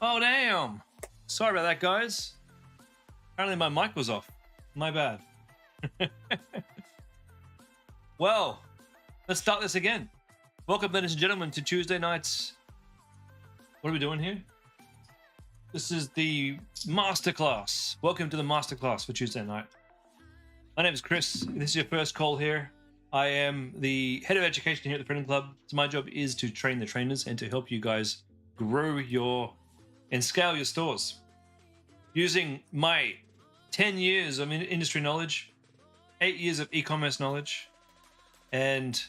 Oh, damn. Sorry about that, guys. Apparently my mic was off. My bad. Well, let's start this again. Welcome, ladies and gentlemen, to Tuesday nights. What are we doing here? This is the Masterclass. Welcome to the Masterclass for Tuesday night. My name is Chris. If this is your first call here, I am the head of education here at the Printing Club. So my job is to train the trainers and to help you guys grow and scale your stores using my 10 years of industry knowledge, 8 years of e-commerce knowledge, and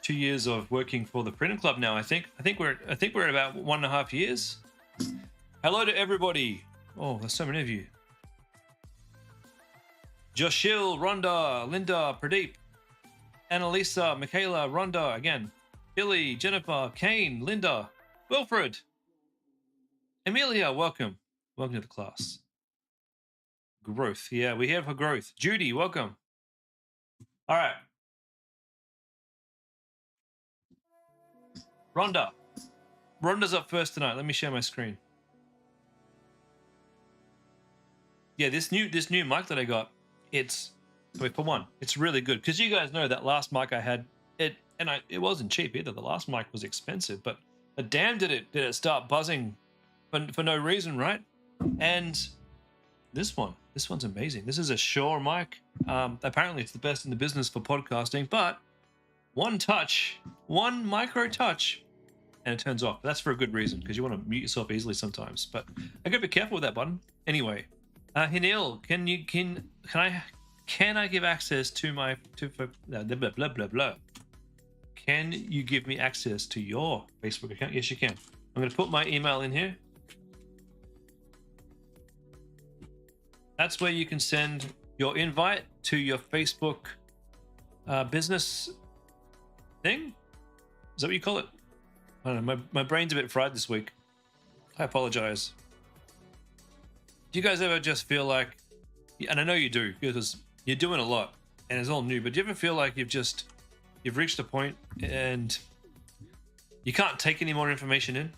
2 years of working for the Printing Club now. I think we're at about 1.5 years. Hello to everybody. Oh, there's so many of you. Joshil, Rhonda, Linda, Pradeep, Annalisa, Michaela, Rhonda again, Billy, Jennifer, Kane, Linda, Wilfred, Amelia, welcome to the class. Growth, yeah, we're here for growth. Judy, welcome. All right. Rhonda's up first tonight. Let me share my screen. Yeah, this new mic that I got, it's really good, because you guys know that last mic I had, it wasn't cheap either. The last mic was expensive, but damn did it start buzzing for no reason, right? And this one's amazing. This is a Shure mic. Apparently it's the best in the business for podcasting, but one micro touch, and it turns off. That's for a good reason, because you want to mute yourself easily sometimes. But I gotta be careful with that button. Anyway, Hinil, can I give access to my blah blah blah blah? Can you give me access to your Facebook account? Yes, you can. I'm going to put my email in here. That's where you can send your invite to your Facebook business thing. Is that what you call it? I don't know. My brain's a bit fried this week. I apologize. Do you guys ever just feel like, and I know you do because you're doing a lot and it's all new, but do you ever feel like you've reached a point and you can't take any more information in?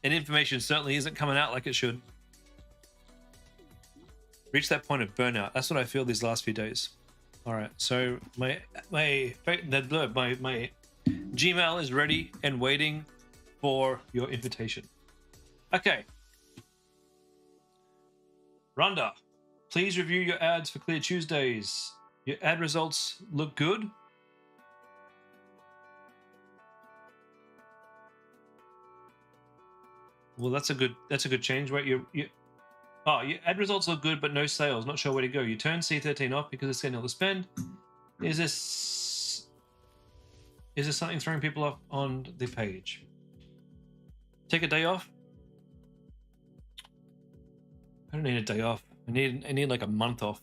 And information certainly isn't coming out like it should. Reach that point of burnout. That's what I feel these last few days. All right, so my Gmail is ready and waiting for your invitation. Okay. Rhonda, please review your ads for Clear Tuesdays. Your ad results look good. Well, that's a good change, right? Your ad results look good, but no sales. Not sure where to go. You turn C13 off because it's getting all the spend. Is this something throwing people off on the page? Take a day off. I don't need a day off. I need like a month off.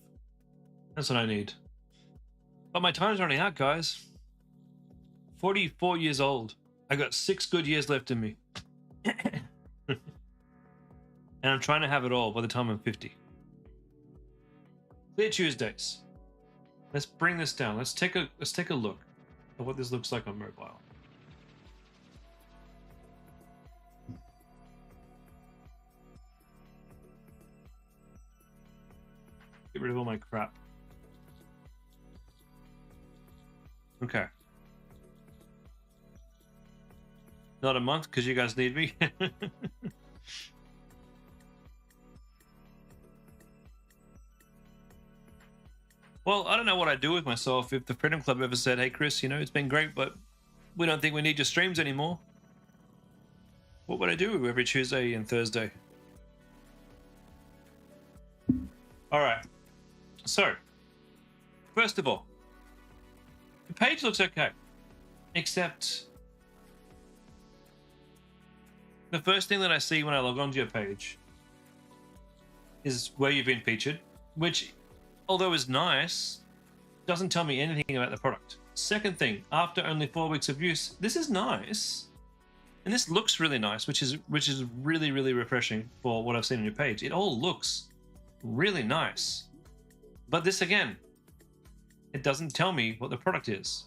That's what I need. But my time's running out, guys. 44 years old. I got 6 good years left in me. And I'm trying to have it all by the time I'm 50. Clear Tuesdays. Let's bring this down. Let's take a look at what this looks like on mobile. Get rid of all my crap. Okay. Not a month because you guys need me. Well, I don't know what I'd do with myself if the Freedom Club ever said, hey, Chris, it's been great, but we don't think we need your streams anymore. What would I do every Tuesday and Thursday? All right. So, first of all, the page looks okay, except the first thing that I see when I log onto your page is where you've been featured, which, although is nice, doesn't tell me anything about the product. Second thing, after only 4 weeks of use, this is nice, and this looks really nice, which is really, really refreshing for what I've seen on your page. It all looks really nice, but this again, it doesn't tell me what the product is.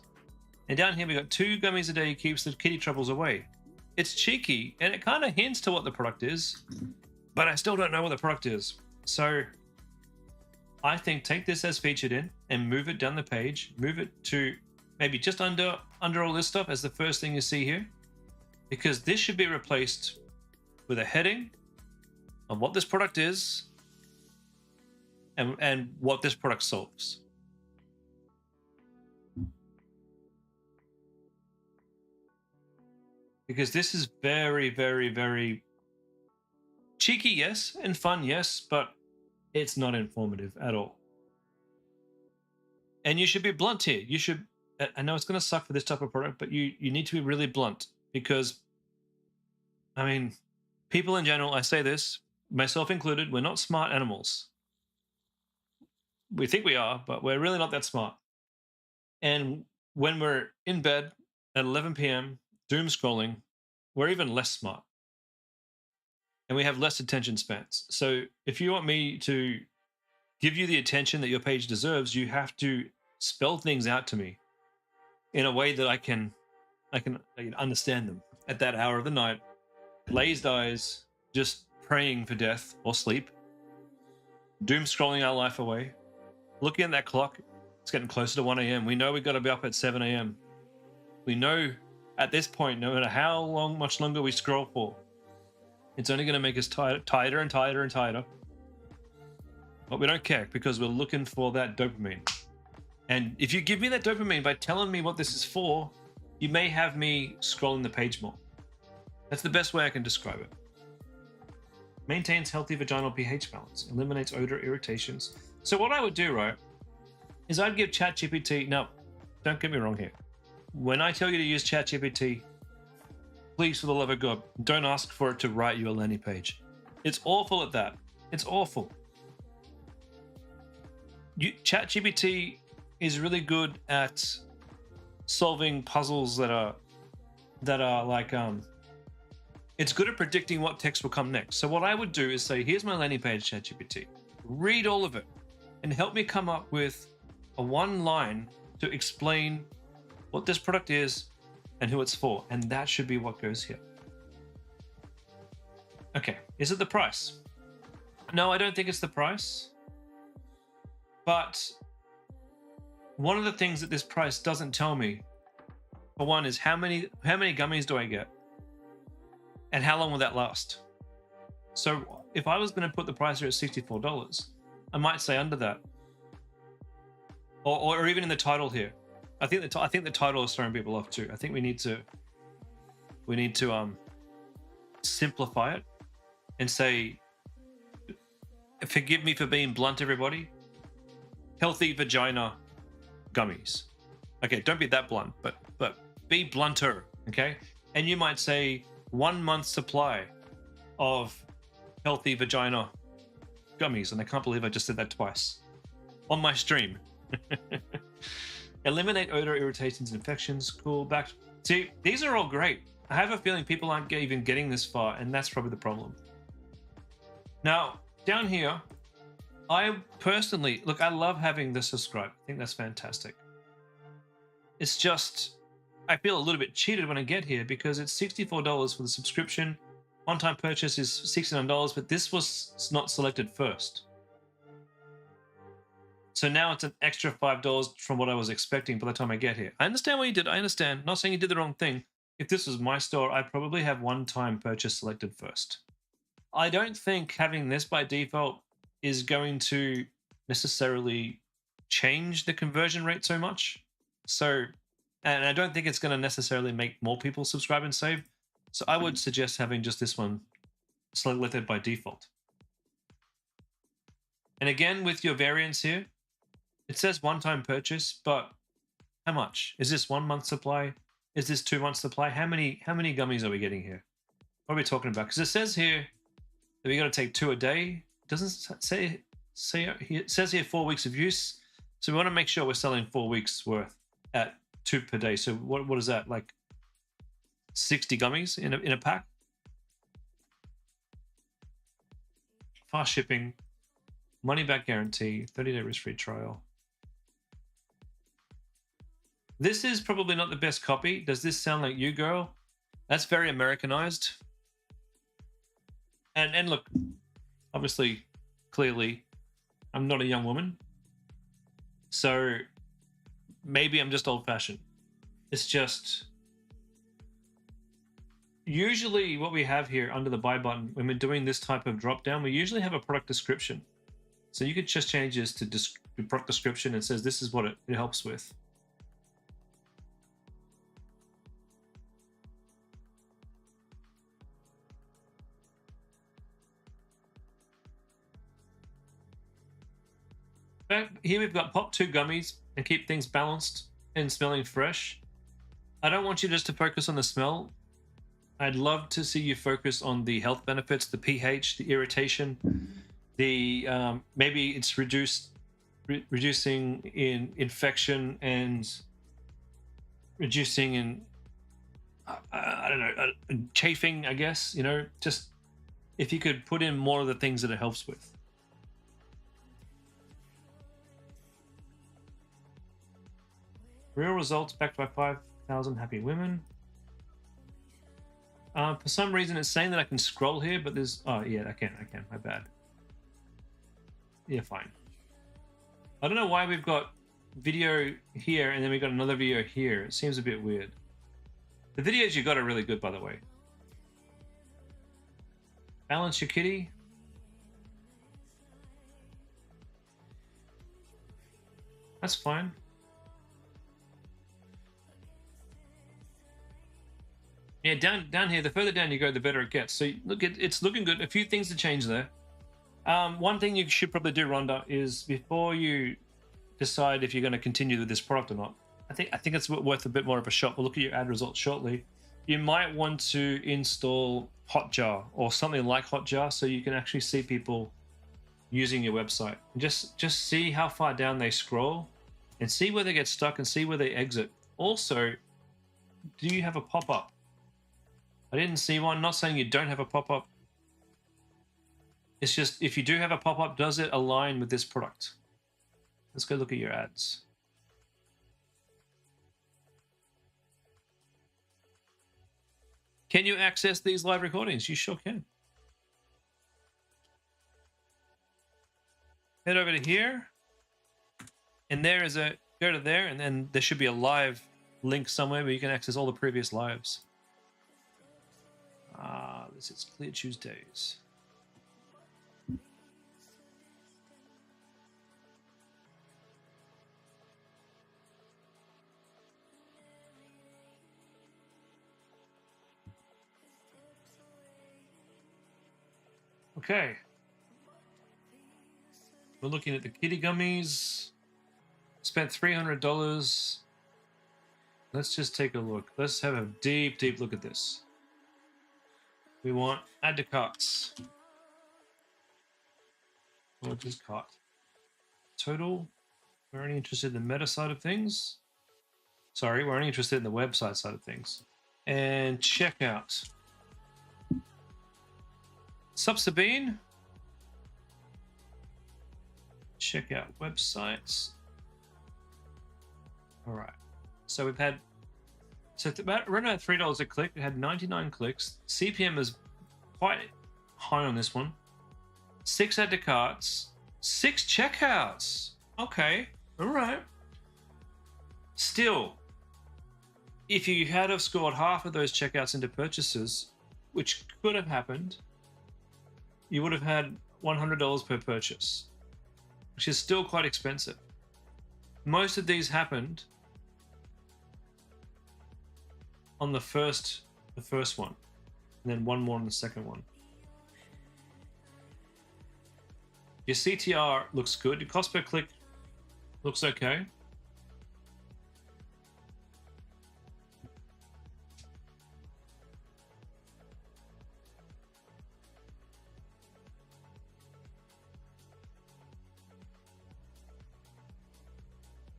And down here we got 2 gummies a day keeps the kitty troubles away. it's cheeky and it kind of hints to what the product is, but I still don't know what the product is. So I think take this as featured in and move it down the page, move it to maybe just under all this stuff as the first thing you see here, because this should be replaced with a heading of what this product is and what this product solves. Because this is very, very, very cheeky, yes, and fun, yes, but it's not informative at all. And you should be blunt here. You should, I know it's going to suck for this type of product, but you need to be really blunt because, I mean, people in general, I say this, myself included, we're not smart animals. We think we are, but we're really not that smart. And when we're in bed at 11 p.m., doom scrolling, we're even less smart. And we have less attention spans. So if you want me to give you the attention that your page deserves, you have to spell things out to me in a way that I can understand them at that hour of the night, glazed eyes, just praying for death or sleep, doom scrolling our life away, looking at that clock. It's getting closer to 1 a.m. We know we've got to be up at 7 a.m. We know at this point, no matter how much longer we scroll for, it's only going to make us tighter and tighter and tighter. But we don't care because we're looking for that dopamine. And if you give me that dopamine by telling me what this is for, you may have me scrolling the page more. That's the best way I can describe it. Maintains healthy vaginal pH balance, eliminates odor irritations. So what I would do, right, is I'd give ChatGPT, no, don't get me wrong here. When I tell you to use ChatGPT, please, for the love of God, don't ask for it to write you a landing page. It's awful at that. It's awful. ChatGPT is really good at solving puzzles that are like it's good at predicting what text will come next. So what I would do is say, here's my landing page, ChatGPT. Read all of it and help me come up with a one line to explain what this product is and who it's for. And that should be what goes here. Okay, is it the price? No, I don't think it's the price. But one of the things that this price doesn't tell me, for one, is how many gummies do I get? And how long will that last? So if I was going to put the price here at $64, I might say under that. Or even in the title here. I think the title is throwing people off too. I think we need to simplify it and say, forgive me for being blunt, everybody. Healthy vagina gummies. Okay, don't be that blunt, but be blunter, okay? And you might say 1 month supply of healthy vagina gummies, and I can't believe I just said that twice on my stream. Eliminate odor, irritations, infections, cool back. See, these are all great. I have a feeling people aren't even getting this far, and that's probably the problem. Now, down here, I personally, look, I love having the subscribe. I think that's fantastic. It's just, I feel a little bit cheated when I get here because it's $64 for the subscription. One-time purchase is $69, but this was not selected first. So now it's an extra $5 from what I was expecting by the time I get here. I understand what you did. I understand. Not saying you did the wrong thing. If this was my store, I'd probably have one-time purchase selected first. I don't think having this by default is going to necessarily change the conversion rate so much. So, and I don't think it's going to necessarily make more people subscribe and save. So I would suggest having just this one selected by default. And again, with your variants here, it says one-time purchase, but how much? Is this 1 month supply? Is this 2 months supply? How many gummies are we getting here? What are we talking about? Because it says here that we got to take 2 a day. It doesn't say it says here 4 weeks of use. So we want to make sure we're selling 4 weeks worth at 2 per day. So what is that, like 60 gummies in a pack? Fast shipping, money back guarantee, 30-day risk-free trial. This is probably not the best copy. Does this sound like you, girl? That's very Americanized. And look, obviously, clearly, I'm not a young woman. So maybe I'm just old-fashioned. It's just usually what we have here under the buy button when we're doing this type of drop down, we usually have a product description. So you could just change this to product description and says this is what it helps with. Here we've got pop 2 gummies and keep things balanced and smelling fresh. I don't want you just to focus on the smell. I'd love to see you focus on the health benefits, the pH, the irritation, the maybe it's reducing in infection and reducing in I don't know, chafing, I guess. You know, just if you could put in more of the things that it helps with. Real results backed by 5,000 happy women. For some reason, it's saying that I can scroll here, but there's... Oh, yeah, I can. My bad. Yeah, fine. I don't know why we've got video here and then we've got another video here. It seems a bit weird. The videos you got are really good, by the way. Balance your kitty. That's fine. Yeah, down here, the further down you go, the better it gets. So look, it's looking good. A few things to change there. One thing you should probably do, Rhonda, is before you decide if you're going to continue with this product or not, I think it's worth a bit more of a shot. We'll look at your ad results shortly. You might want to install Hotjar or something like Hotjar so you can actually see people using your website. Just see how far down they scroll and see where they get stuck and see where they exit. Also, do you have a pop-up? I didn't see one. Not saying you don't have a pop-up. It's just if you do have a pop-up, does it align with this product? Let's go look at your ads. Can you access these live recordings? You sure can. Head over to here. And there is go to there, and then there should be a live link somewhere where you can access all the previous lives. This is Clear Tuesdays. Okay. We're looking at the kitty gummies. Spent $300. Let's just take a look. Let's have a deep look at this. We want add to carts. Or just cart. Total. We're only interested in the meta side of things. Sorry, we're only interested in the website side of things. And checkout. Sup, Sabine? Check out websites. All right. So we've had... So around about $3 a click. We had 99 clicks. CPM is quite high on this one. 6 add to carts. 6 checkouts. Okay. All right. Still, if you had have scored half of those checkouts into purchases, which could have happened, you would have had $100 per purchase, which is still quite expensive. Most of these happened on the first one, and then one more on the second one. Your CTR looks good. Your cost per click looks okay.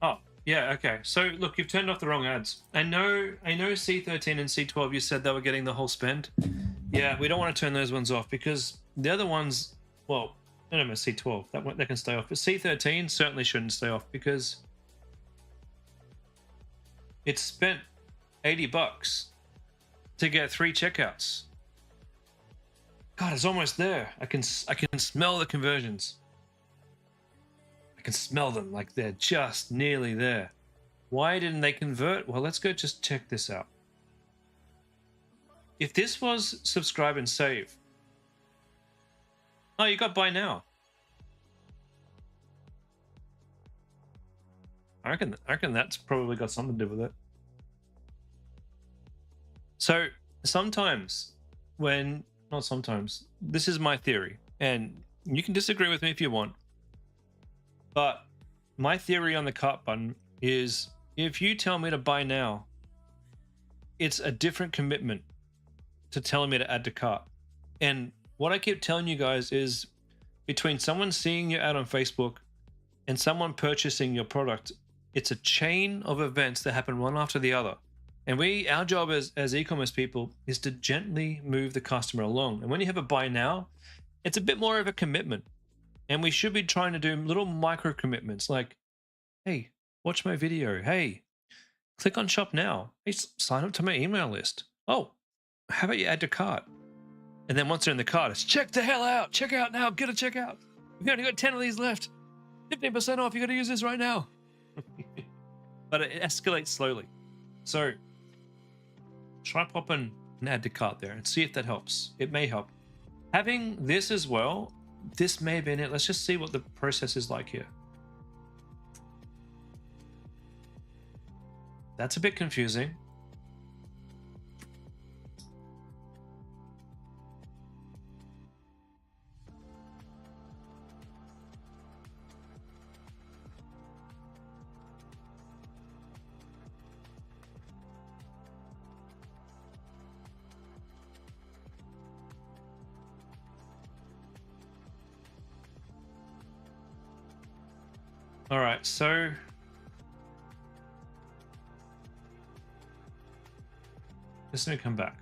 Oh, yeah, okay. So look, you've turned off the wrong ads. I know C13 and C12, you said they were getting the whole spend. Yeah, we don't want to turn those ones off because the other ones, well, I don't know, C12, that can stay off. But C13 certainly shouldn't stay off because it's spent $80 to get 3 checkouts. God, it's almost there. I can smell the conversions. I can smell them, like they're just nearly there. Why didn't they convert? Well, let's go just check this out. If this was subscribe and save. Oh, you got buy now. I reckon that's probably got something to do with it. So sometimes not sometimes, this is my theory, and you can disagree with me if you want, but my theory on the cart button is if you tell me to buy now, it's a different commitment to telling me to add to cart. And what I keep telling you guys is between someone seeing your ad on Facebook and someone purchasing your product, it's a chain of events that happen one after the other. And our job as e-commerce people is to gently move the customer along. And when you have a buy now, it's a bit more of a commitment. And we should be trying to do little micro commitments like, hey, watch my video. Hey, click on shop now. Hey, sign up to my email list. Oh, how about you add to cart? And then once they're in the cart, it's check the hell out. Check out now. Get a checkout. We've only got 10 of these left. 15% off. You got to use this right now. But it escalates slowly. So try popping an add to cart there and see if that helps. It may help. Having this as well, this may have been it. Let's just see what the process is like here. That's a bit confusing. All right, so just gonna come back.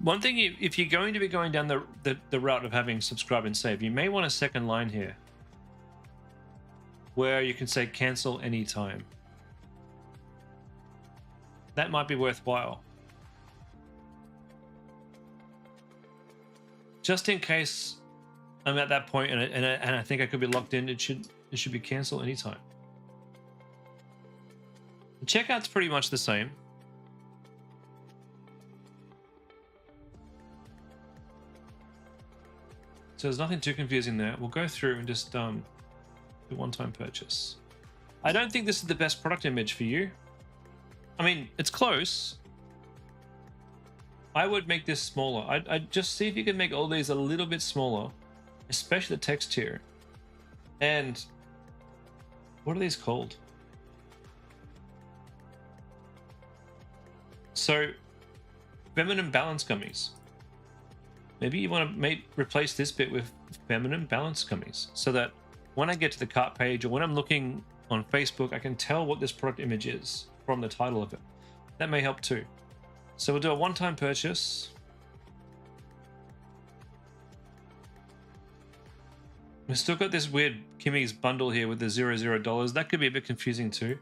One thing, if you're going to be going down the route of having subscribe and save, you may want a second line here where you can say cancel anytime. That might be worthwhile. Just in case I'm at that point and I think I could be locked in, it should be cancel anytime. The checkout's pretty much the same. So there's nothing too confusing there. We'll go through and just do one-time purchase. I don't think this is the best product image for you. I mean, it's close. I would make this smaller. I'd just see if you can make all these a little bit smaller, especially the text here. And what are these called? So, feminine balance gummies. Maybe you want to replace this bit with feminine balance gummies so that when I get to the cart page or when I'm looking on Facebook, I can tell what this product image is from the title of it. That may help too. So we'll do a one-time purchase. We've still got this weird Kimmy's bundle here with the $00. That could be a bit confusing too.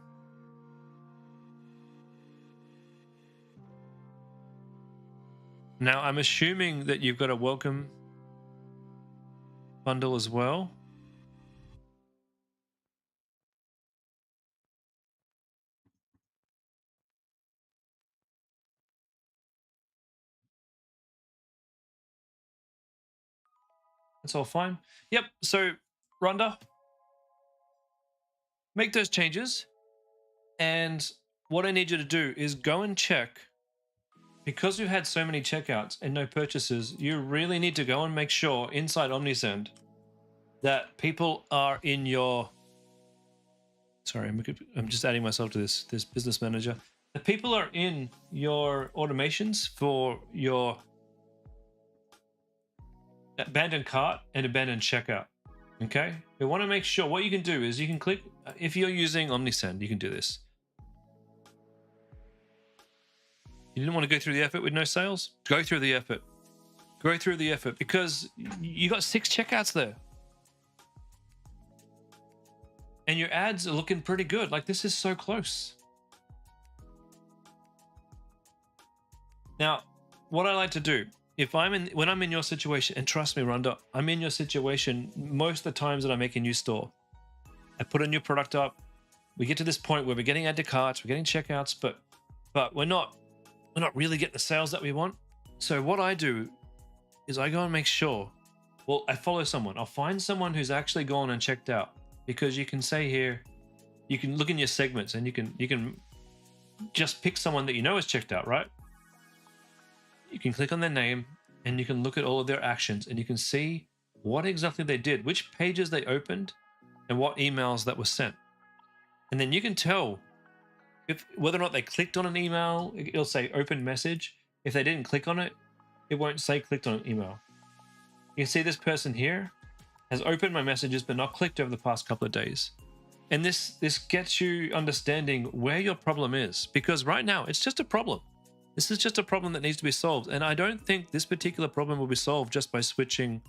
Now I'm assuming that you've got a welcome bundle as well. That's all fine. Yep. So, Rhonda, make those changes. And what I need you to do is go and check. Because we've had so many checkouts and no purchases, you really need to go and make sure inside Omnisend that people are in your... Sorry, I'm just adding myself to this business manager. The people are in your automations for your abandoned cart and abandoned checkout. Okay, we want to make sure. What you can do is you can click, if you're using Omnisend, you can do this. You didn't want to go through the effort with no sales? Go through the effort. Go through the effort because you got 6 checkouts there. and your ads are looking pretty good. Like, this is so close. Now, what I like to do, when I'm in your situation, and trust me, Rhonda, I'm in your situation most of the times that I make a new store. I put a new product up. We get to this point where we're getting add to carts, we're getting checkouts, but we're not really getting the sales that we want. So what I do is I go and make sure, well, I follow someone. I'll find someone who's actually gone and checked out, because you can say here, you can look in your segments and you can just pick someone that you know has checked out, right? You can click on their name and you can look at all of their actions and you can see what exactly they did, which pages they opened, and what emails that were sent. And then you can tell whether or not they clicked on an email. It'll say open message. If they didn't click on it, it won't say clicked on an email. You can see this person here has opened my messages but not clicked over the past couple of days. And this gets you understanding where your problem is, because right now it's just a problem. This is just a problem that needs to be solved. And I don't think this particular problem will be solved just by switching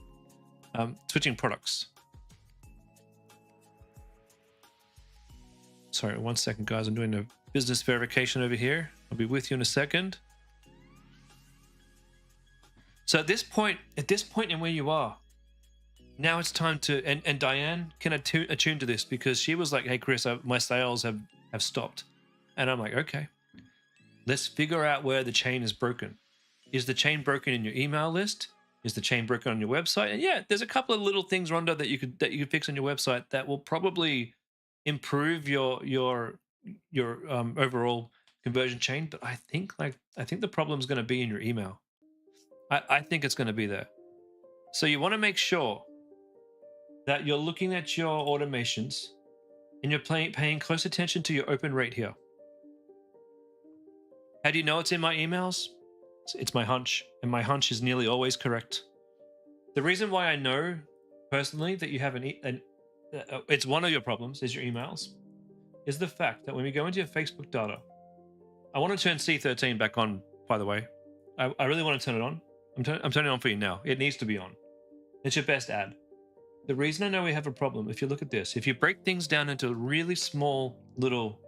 products. Sorry, 1 second, guys. I'm doing a business verification over here. I'll be with you in a second. So at this point in where you are, now it's time to, and Diane can attune to this, because she was like, hey, Chris, my sales have stopped. And I'm like, okay, let's figure out where the chain is broken. Is the chain broken in your email list? Is the chain broken on your website? And yeah, there's a couple of little things, Rhonda, that you could fix on your website that will probably improve your overall conversion chain. But I think the problem is going to be in your email. I think it's going to be there. So you want to make sure that you're looking at your automations and you're paying close attention to your open rate here. How do you know it's in my emails? It's my hunch, and my hunch is nearly always correct. The reason why I know personally that you have it's one of your problems is your emails, is the fact that when we go into your Facebook data, I want to turn C13 back on, by the way. I really want to turn it on. I'm turning it on for you now. It needs to be on. It's your best ad. The reason I know we have a problem, if you look at this, if you break things down into really small little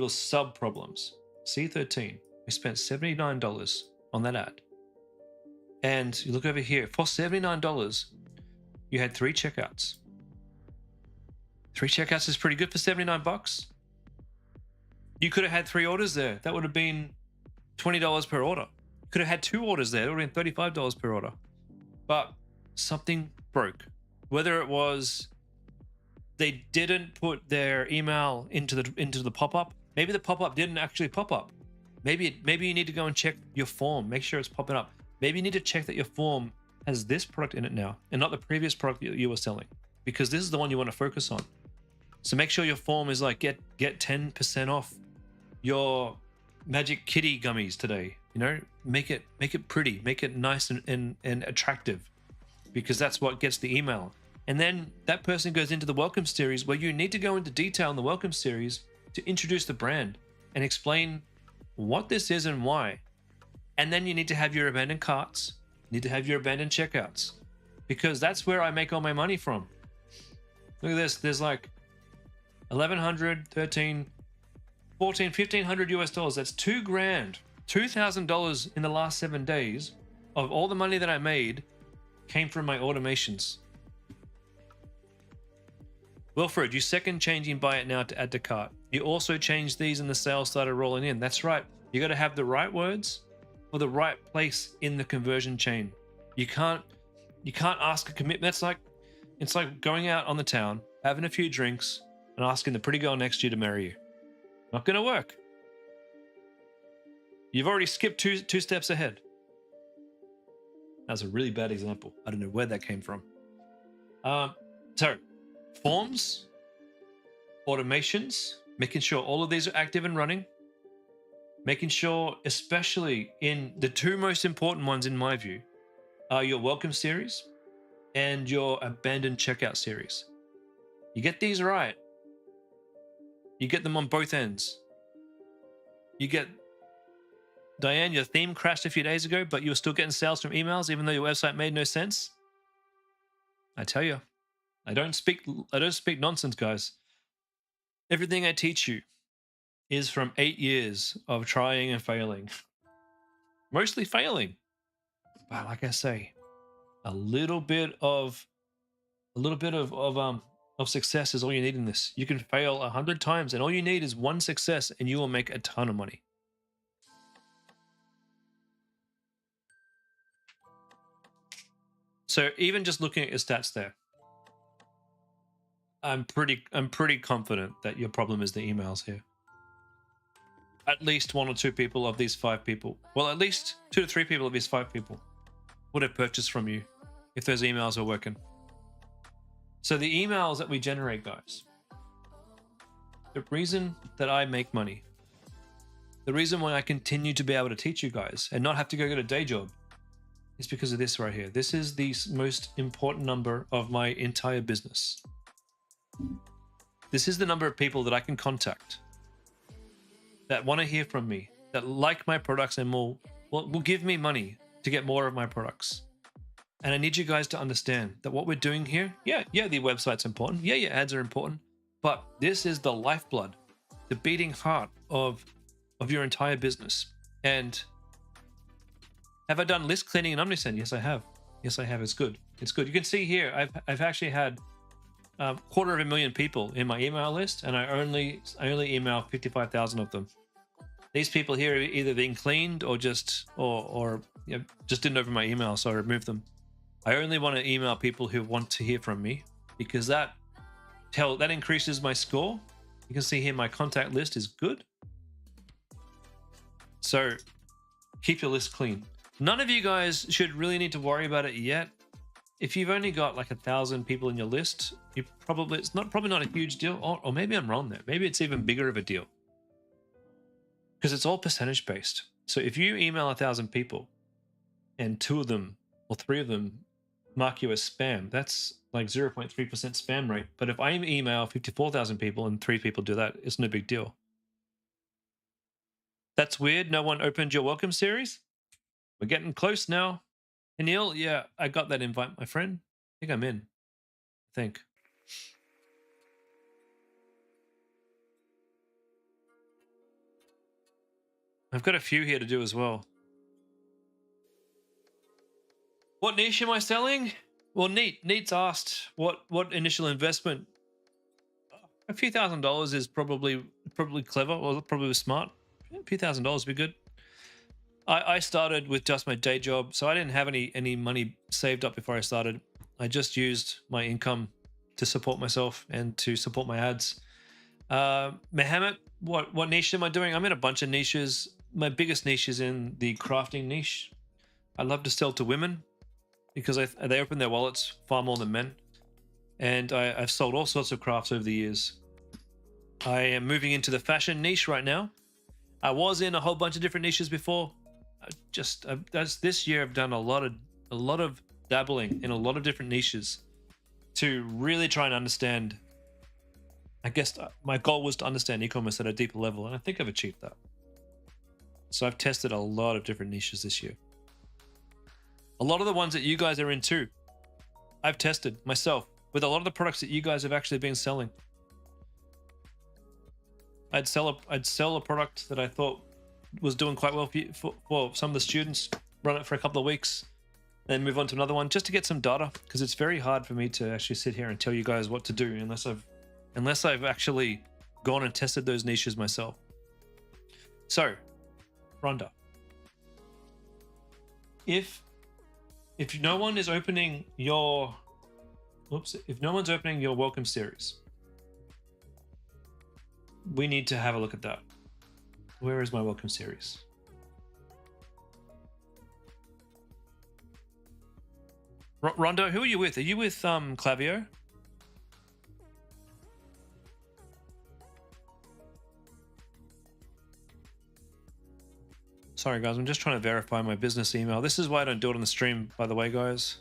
sub problems, C13, we spent $79 on that ad. And you look over here, for $79, you had 3 checkouts. 3 checkouts is pretty good for $79. You could have had 3 orders there. That would have been $20 per order. You could have had 2 orders there. It would have been $35 per order. But something broke. Whether it was they didn't put their email into the pop-up. Maybe the pop-up didn't actually pop up. Maybe you need to go and check your form. Make sure it's popping up. Maybe you need to check that your form has this product in it now and not the previous product you were selling, because this is the one you want to focus on. So make sure your form is like get 10% off your Magic Kitty gummies today. You know, make it pretty, make it nice and attractive, because that's what gets the email. And then that person goes into the welcome series, where you need to go into detail in the welcome series to introduce the brand and explain what this is and why. And then you need to have your abandoned carts, you need to have your abandoned checkouts, because that's where I make all my money from. Look at this. There's like 1,100, 13, 14, 1,500 US dollars. That's $2,000, $2,000 in the last 7 days of all the money that I made came from my automations. Wilfred, you second changing buy it now to add to cart. You also changed these and the sales started rolling in. That's right. You got to have the right words for the right place in the conversion chain. You can't ask a commitment. It's like going out on the town, having a few drinks, and asking the pretty girl next to you to marry you. Not going to work. You've already skipped two steps ahead. That's a really bad example. I don't know where that came from. So, forms, automations, making sure all of these are active and running, making sure, especially in the 2 most important ones in my view, are your welcome series and your abandoned checkout series. You get these right, you get them on both ends. You get, Diane, your theme crashed a few days ago, but you were still getting sales from emails even though your website made no sense. I tell you, I don't speak nonsense, guys. Everything I teach you is from 8 years of trying and failing. Mostly failing. But like I say, a little bit of success is all you need in this. You can fail 100 times, and all you need is one success, and you will make a ton of money. So even just looking at your stats there, I'm pretty confident that your problem is the emails here. At least 1 or 2 people of these 5 people, well, at least 2 to 3 people of these 5 people would have purchased from you if those emails were working. So the emails that we generate, guys, the reason that I make money, the reason why I continue to be able to teach you guys and not have to go get a day job, is because of this right here. This is the most important number of my entire business. This is the number of people that I can contact that want to hear from me, that like my products and will give me money to get more of my products. And I need you guys to understand that what we're doing here, yeah, the website's important. Yeah, your ads are important. But this is the lifeblood, the beating heart of your entire business. And have I done list cleaning and OmniSend? Yes, I have. Yes, I have. It's good. It's good. You can see here, I've actually had 250,000 people in my email list, and I only email 55,000 of them. These people here are either being cleaned or just didn't open my email, so I removed them. I only want to email people who want to hear from me, because that increases my score. You can see here my contact list is good. So keep your list clean. None of you guys should really need to worry about it yet. If you've only got like 1,000 people in your list, it's probably not a huge deal. Or maybe I'm wrong there. Maybe it's even bigger of a deal, because it's all percentage based. So if you email 1,000 people and 2 of them or 3 of them mark you as spam, that's like 0.3% spam rate. But if I email 54,000 people and 3 people do that, it's no big deal. That's weird. No one opened your welcome series. We're getting close now. Anil, yeah, I got that invite, my friend. I think I'm in. I think. I've got a few here to do as well. What niche am I selling? Well, Neat's asked what initial investment. A few $1,000s is probably clever, or probably smart. A few $1,000s would be good. I started with just my day job, so I didn't have any money saved up before I started. I just used my income to support myself and to support my ads. Mohammed, what niche am I doing? I'm in a bunch of niches. My biggest niche is in the crafting niche. I love to sell to women because they open their wallets far more than men. And I've sold all sorts of crafts over the years. I am moving into the fashion niche right now. I was in a whole bunch of different niches before. This year I've done a lot of dabbling in a lot of different niches to really try and understand. I guess my goal was to understand e-commerce at a deeper level, and I think I've achieved that. So I've tested a lot of different niches this year. A lot of the ones that you guys are in too, I've tested myself with a lot of the products that you guys have actually been selling. I'd sell a product that I thought was doing quite well for some of the students, run it for a couple of weeks, then move on to another one just to get some data, because it's very hard for me to actually sit here and tell you guys what to do unless I've actually gone and tested those niches myself. So, Rhonda, if no one is opening your welcome series, we need to have a look at that. Where is my welcome series? Rhonda, who are you with? Are you with Clavio? Sorry guys, I'm just trying to verify my business email. This is why I don't do it on the stream, by the way, guys.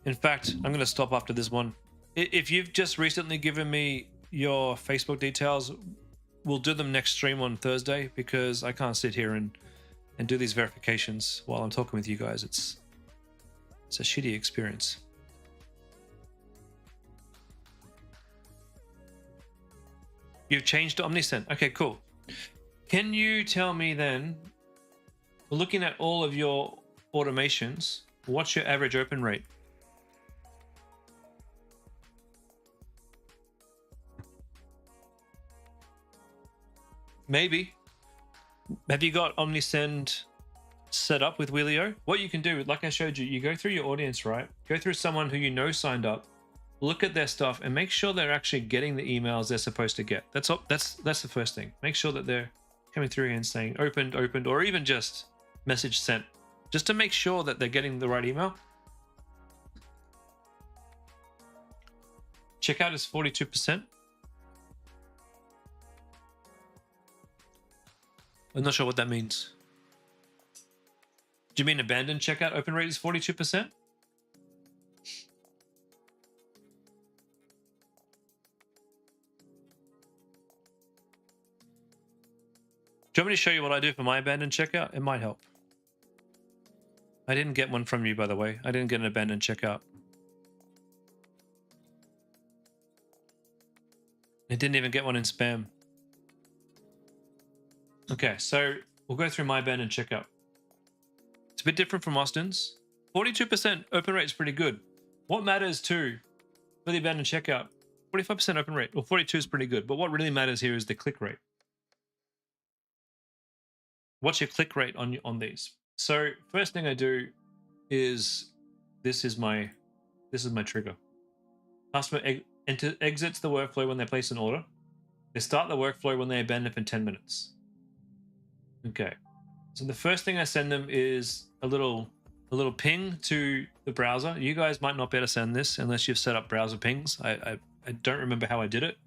In fact, I'm going to stop after this one. If you've just recently given me your Facebook details, we'll do them next stream on Thursday, because I can't sit here and do these verifications while I'm talking with you guys. It's a shitty experience. You've changed to OmniSend. Okay, cool. Can you tell me then, looking at all of your automations, what's your average open rate? Maybe. Have you got OmniSend set up with Wheelio? What you can do, like I showed you, you go through your audience, right? Go through someone who you know signed up, look at their stuff, and make sure they're actually getting the emails they're supposed to get. That's the first thing. Make sure that they're coming through and saying opened, or even just message sent, just to make sure that they're getting the right email. Checkout is 42%. I'm not sure what that means. Do you mean abandoned checkout open rate is 42%? Do you want me to show you what I do for my abandoned checkout? It might help. I didn't get one from you, by the way. I didn't get an abandoned checkout. I didn't even get one in spam. Okay, so we'll go through my abandoned checkout. It's a bit different from Austin's. 42% open rate is pretty good. What matters too for the abandoned checkout? 45% open rate, or 42 is pretty good. But what really matters here is the click rate. What's your click rate on these? So first thing I do is this is my trigger. Customer exits the workflow when they place an order. They start the workflow when they abandon for 10 minutes. Okay. So the first thing I send them is a little ping to the browser. You guys might not be able to send this unless you've set up browser pings. I don't remember how I did it,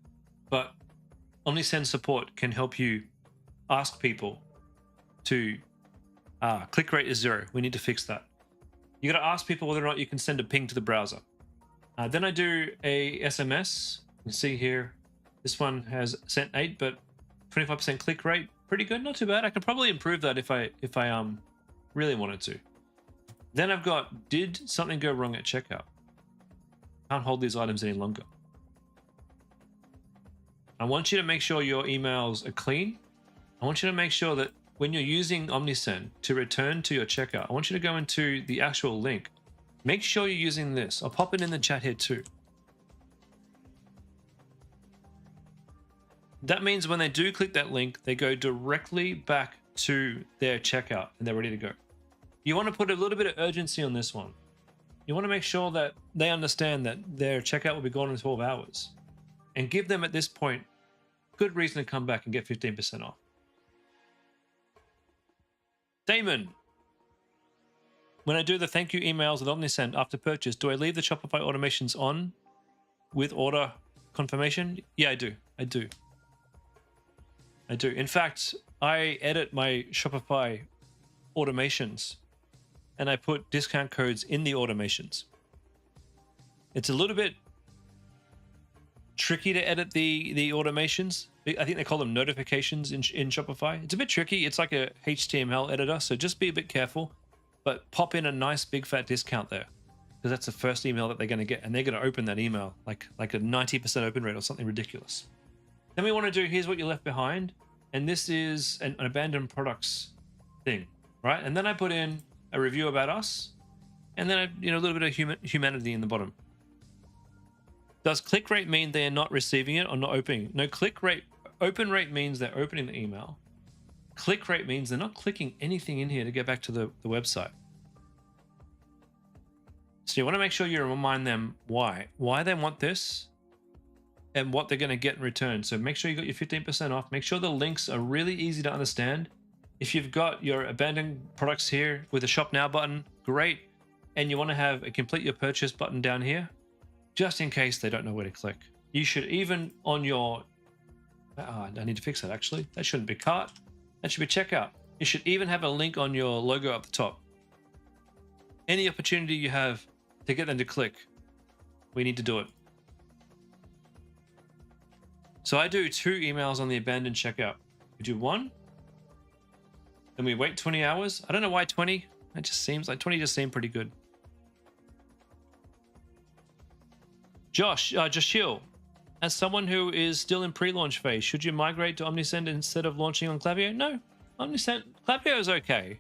but OmniSend support can help you ask people to click rate is 0. We need to fix that. You got to ask people whether or not you can send a ping to the browser. Then I do a SMS. You can see here, this one has sent 8, but 25% click rate, pretty good, not too bad. I could probably improve that if I really wanted to. Then I've got, did something go wrong at checkout? Can't hold these items any longer. I want you to make sure your emails are clean. I want you to make sure that when you're using OmniSend to return to your checkout, I want you to go into the actual link. Make sure you're using this. I'll pop it in the chat here too. That means when they do click that link, they go directly back to their checkout and they're ready to go. You want to put a little bit of urgency on this one. You want to make sure that they understand that their checkout will be gone in 12 hours and give them at this point good reason to come back and get 15% off. Damon, when I do the thank you emails with OmniSend after purchase, do I leave the Shopify automations on with order confirmation? Yeah, I do. In fact, I edit my Shopify automations and I put discount codes in the automations. It's a little bit tricky to edit the automations. I think they call them notifications in Shopify. It's a bit tricky. It's like a HTML editor, so just be a bit careful. But pop in a nice big fat discount there, because that's the first email that they're going to get, and they're going to open that email like a 90% open rate or something ridiculous. Then we want to do, here's what you left behind, and this is an abandoned products thing, right? And then I put in a review about us, and then a little bit of humanity in the bottom. Does click rate mean they are not receiving it or not opening? No, click rate, open rate means they're opening the email. Click rate means they're not clicking anything in here to get back to the website. So you want to make sure you remind them why they want this and what they're going to get in return. So make sure you got your 15% off. Make sure the links are really easy to understand. If you've got your abandoned products here with a shop now button, great. And you want to have a complete your purchase button down here, just in case they don't know where to click. You should even on your, I need to fix that actually. That shouldn't be cart. That should be checkout. You should even have a link on your logo up the top. Any opportunity you have to get them to click, we need to do it. So I do 2 emails on the abandoned checkout. We do 1, then we wait 20 hours. I don't know why 20. It just seems like 20 just seemed pretty good. Josh Hill, As someone who is still in pre-launch phase, should you migrate to Omnisend instead of launching on Klaviyo? No, Omnisend, Klaviyo is okay.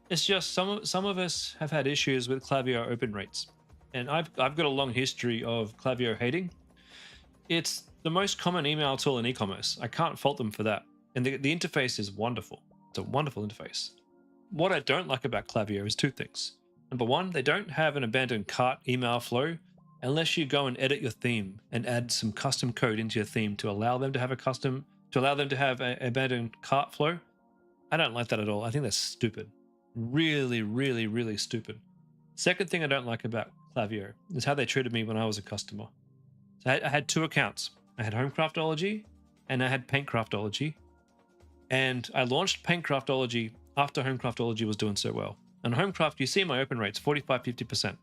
It's just some of us have had issues with Klaviyo open rates, and I've got a long history of Klaviyo hating. It's the most common email tool in e-commerce. I can't fault them for that, and the interface is wonderful. It's a wonderful interface. What I don't like about Klaviyo is two things. Number one, they don't have an abandoned cart email flow unless you go and edit your theme and add some custom code into your theme to allow them to have an abandoned cart flow. I don't like that at all. I think that's stupid. Really, really, really stupid. Second thing I don't like about Klaviyo is how they treated me when I was a customer. So I had two accounts. I had Homecraftology and I had Paintcraftology. And I launched Paintcraftology after Homecraftology was doing so well. On Homecraft, you see my open rates, 45, 50%.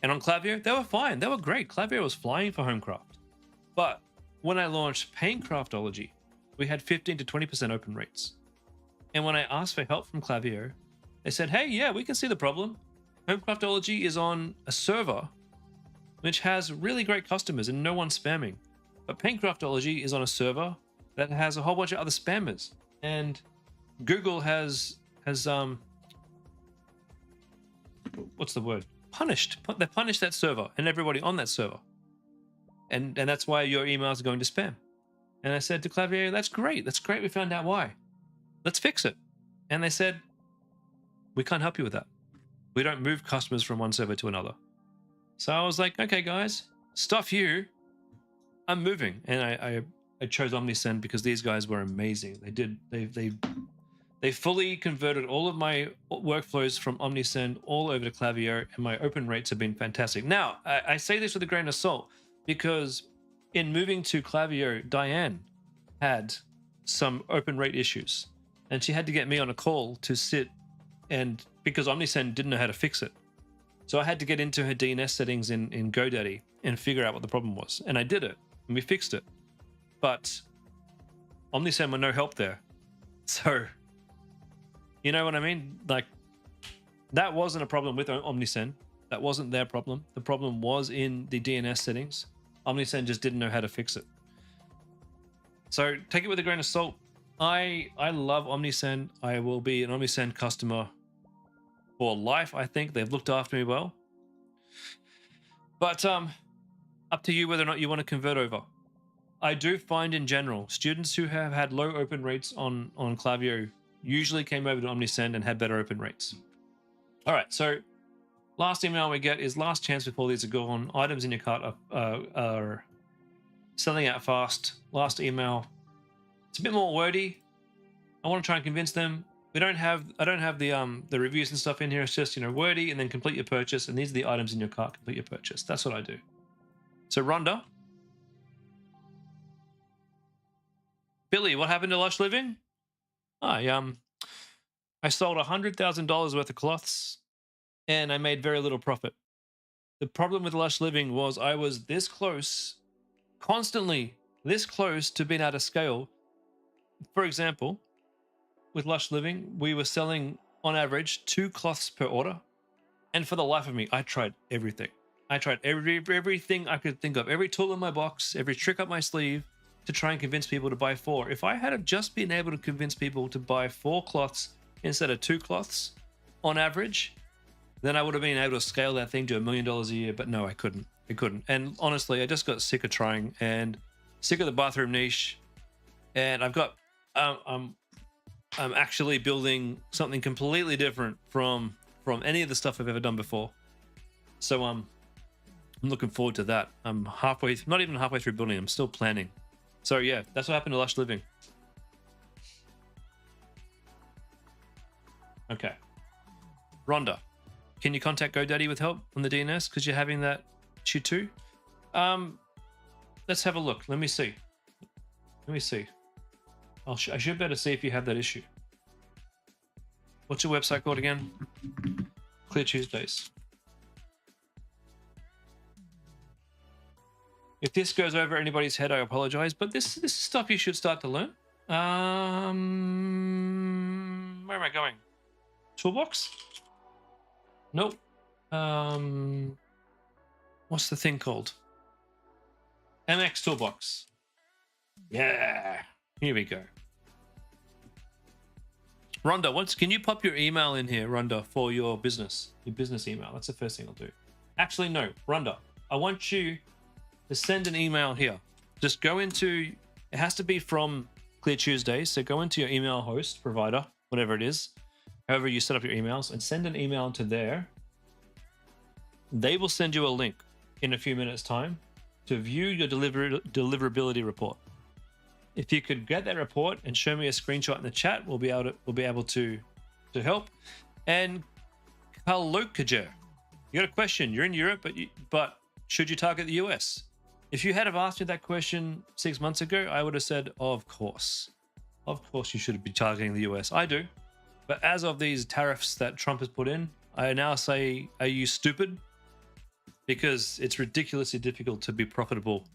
And on Klaviyo, they were fine. They were great. Klaviyo was flying for Homecraft. But when I launched Paintcraftology, we had 15 to 20% open rates. And when I asked for help from Klaviyo, they said, hey, yeah, we can see the problem. Homecraftology is on a server which has really great customers and no one's spamming. But Paintcraftology is on a server that has a whole bunch of other spammers. And Google has what's the word? They punished that server and everybody on that server. And that's why your emails are going to spam. And I said to Klaviyo, that's great. That's great. We found out why. Let's fix it. And they said, we can't help you with that. We don't move customers from one server to another. So I was like, okay, guys, stuff you. I'm moving. And I chose Omnisend because these guys were amazing. They fully converted all of my workflows from Omnisend all over to Klaviyo, and my open rates have been fantastic. Now, I say this with a grain of salt because in moving to Klaviyo, Diane had some open rate issues, and she had to get me on a call to sit, and because Omnisend didn't know how to fix it. So I had to get into her DNS settings in GoDaddy and figure out what the problem was. And I did it, and we fixed it. But Omnisend were no help there. So, you know what I mean? Like, that wasn't a problem with Omnisend. That wasn't their problem. The problem was in the DNS settings. Omnisend just didn't know how to fix it. So take it with a grain of salt. I love Omnisend. I will be an Omnisend customer for life. I think they've looked after me well. But up to you whether or not you want to convert over. I do find in general, students who have had low open rates on Klaviyo usually came over to Omnisend and had better open rates. All right, so last email we get is last chance before these are gone. Items in your cart are selling out fast. Last email. It's a bit more wordy. I want to try and convince them. I don't have the reviews and stuff in here. It's just, wordy and then complete your purchase. And these are the items in your cart. Complete your purchase. That's what I do. So Rhonda. Billy, what happened to Lush Living? I sold $100,000 worth of cloths and I made very little profit. The problem with Lush Living was I was this close, constantly this close to being able to scale. For example, with Lush Living, we were selling on average 2 cloths per order. And for the life of me, I tried everything. I tried everything I could think of, every tool in my box, every trick up my sleeve to try and convince people to buy 4. If I had just been able to convince people to buy 4 cloths instead of 2 cloths on average, then I would have been able to scale that thing to $1 million a year. But no, I couldn't. And honestly, I just got sick of trying and sick of the bathroom niche. And I've got, I'm actually building something completely different from any of the stuff I've ever done before. So I'm looking forward to that. I'm not even halfway through building. I'm still planning. So yeah, that's what happened to Lush Living. Okay. Rhonda, can you contact GoDaddy with help on the DNS because you're having that issue too? Let's have a look. Let me see. I should better see if you have that issue. What's your website called again? Clear Tuesdays. If this goes over anybody's head, I apologize, but this is stuff you should start to learn. Where am I going? Toolbox? Nope. What's the thing called? MX Toolbox. Yeah. Here we go. Rhonda, can you pop your email in here, Rhonda, for your business email? That's the first thing I'll do. Actually, no, Rhonda, I want you to send an email here. Just go into, it has to be from Clear Tuesdays. So go into your email host provider, whatever it is, however you set up your emails, and send an email to there. They will send you a link in a few minutes' time to view your deliverability report. If you could get that report and show me a screenshot in the chat, we'll be able to help. And Kalokajer, you got a question. You're in Europe, but should you target the US? If you had have asked me that question 6 months ago, I would have said, of course you should be targeting the US. I do, but as of these tariffs that Trump has put in, I now say, are you stupid? Because it's ridiculously difficult to be profitable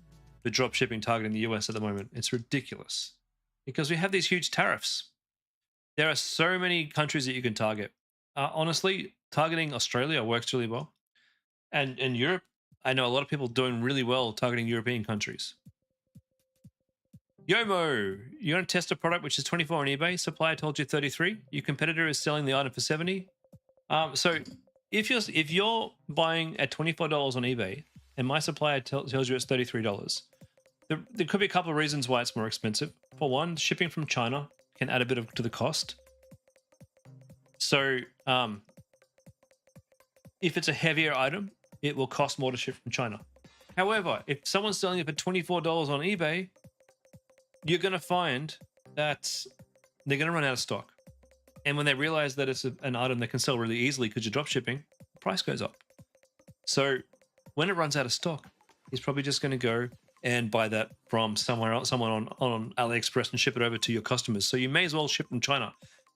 for drop shipping targeting the US at the moment. It's ridiculous because we have these huge tariffs. There are so many countries that you can target. Honestly, targeting Australia works really well. And in Europe, I know a lot of people doing really well targeting European countries. Yomo, you're going to test a product which is 24 on eBay. Supplier told you 33. Your competitor is selling the item for 70. So if you're buying at $24 on eBay and my supplier tells you it's $33, there could be a couple of reasons why it's more expensive. For one, shipping from China can add a bit to the cost. So if it's a heavier item, it will cost more to ship from China. However, if someone's selling it for $24 on eBay, you're going to find that they're going to run out of stock. And when they realize that it's an item that can sell really easily because you're drop shipping, the price goes up. So when it runs out of stock, he's probably just going to go and buy that from somewhere else, someone on AliExpress, and ship it over to your customers. So you may as well ship from China.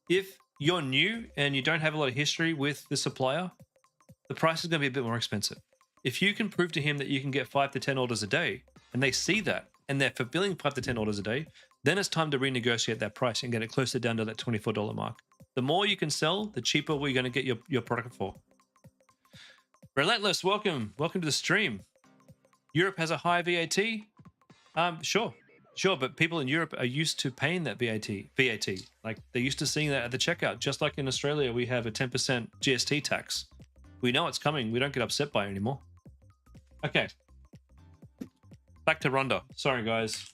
If you're new and you don't have a lot of history with the supplier, the price is going to be a bit more expensive. If you can prove to him that you can get 5 to 10 orders a day, and they see that, and they're fulfilling 5 to 10 orders a day, then it's time to renegotiate that price and get it closer down to that $24 mark. The more you can sell, the cheaper we're going to get your product for. Relentless, welcome to the stream. Europe has a high VAT. Sure, but people in Europe are used to paying that VAT. Like they're used to seeing that at the checkout. Just like in Australia, we have a 10% GST tax. We know it's coming. We don't get upset by it anymore. Okay. Back to Rhonda. Sorry, guys.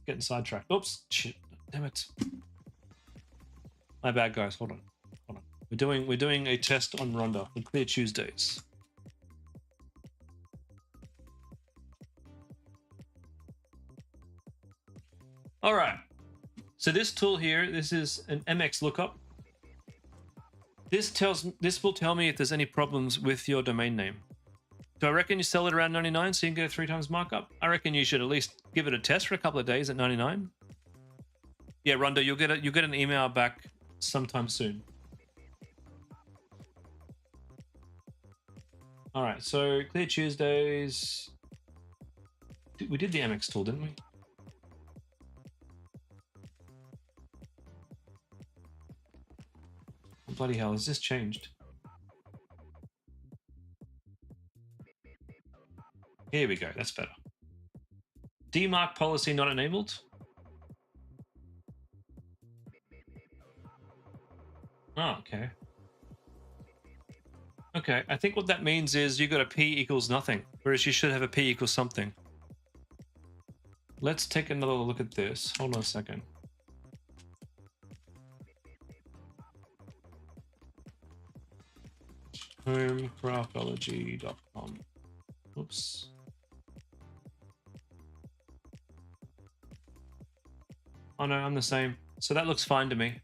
Getting sidetracked. Oops. Shit. Damn it. My bad, guys. Hold on. We're doing a test on Rhonda on Clear Tuesdays. All right. So this tool here, this is an MX lookup. This will tell me if there's any problems with your domain name. Do I reckon you sell it around 99 so you can get a 3 times markup? I reckon you should at least give it a test for a couple of days at 99. Yeah, Rhonda, you'll get an email back sometime soon. All right, so Clear Tuesdays. We did the MX tool, didn't we? Oh, bloody hell, has this changed? Here we go, that's better. DMARC policy not enabled. Oh, okay. Okay, I think what that means is you got a P equals nothing, whereas you should have a P equals something. Let's take another look at this. Hold on a second. Homecraftology.com. Oops. Oh no, I'm the same. So that looks fine to me.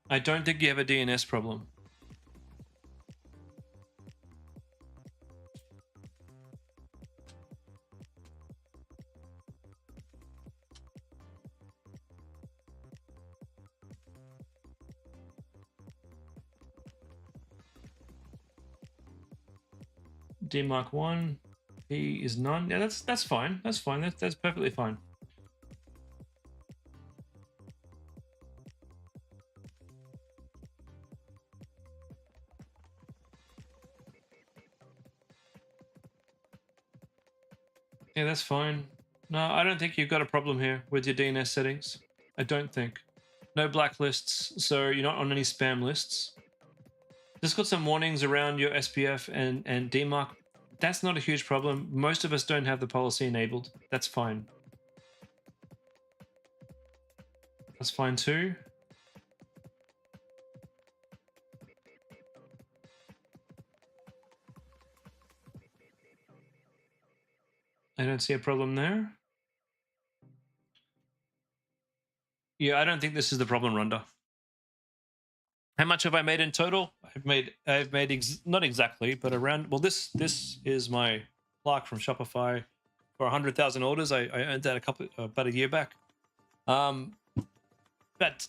I don't think you have a DNS problem. DMARC 1, P is none. Yeah, that's fine. That's fine. That's perfectly fine. Yeah, that's fine. No, I don't think you've got a problem here with your DNS settings. I don't think. No blacklists, so you're not on any spam lists. Just got some warnings around your SPF and DMARC. That's not a huge problem. Most of us don't have the policy enabled. That's fine. That's fine too. I don't see a problem there. Yeah, I don't think this is the problem, Rhonda. How much have I made in total? I've made not exactly, but around. Well, this is my plaque from Shopify for 100,000 orders. I earned that about a year back. About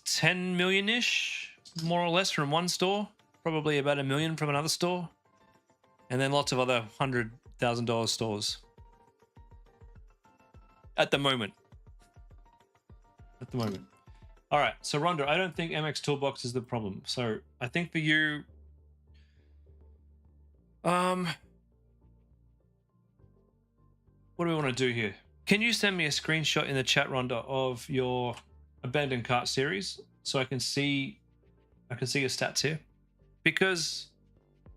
10 million ish, more or less, from one store. Probably about $1 million from another store, and then lots of other $100,000 stores. At the moment. All right, so Rhonda, I don't think MX Toolbox is the problem. So I think for you, what do we want to do here? Can you send me a screenshot in the chat, Rhonda, of your abandoned cart series so I can see your stats here? Because,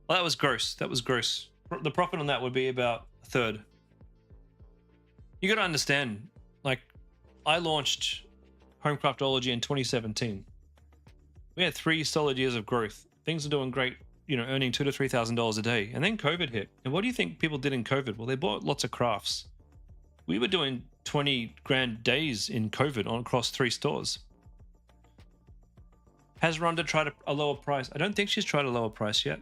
well, that was gross. The profit on that would be about a third. You got to understand, like, I launched Homecraftology in 2017. We had 3 solid years of growth. Things are doing great, earning $2,000 to $3,000 a day. And then COVID hit. And what do you think people did in COVID? Well, they bought lots of crafts. We were doing 20 grand days in COVID across 3 stores. Has Rhonda tried a lower price? I don't think she's tried a lower price yet.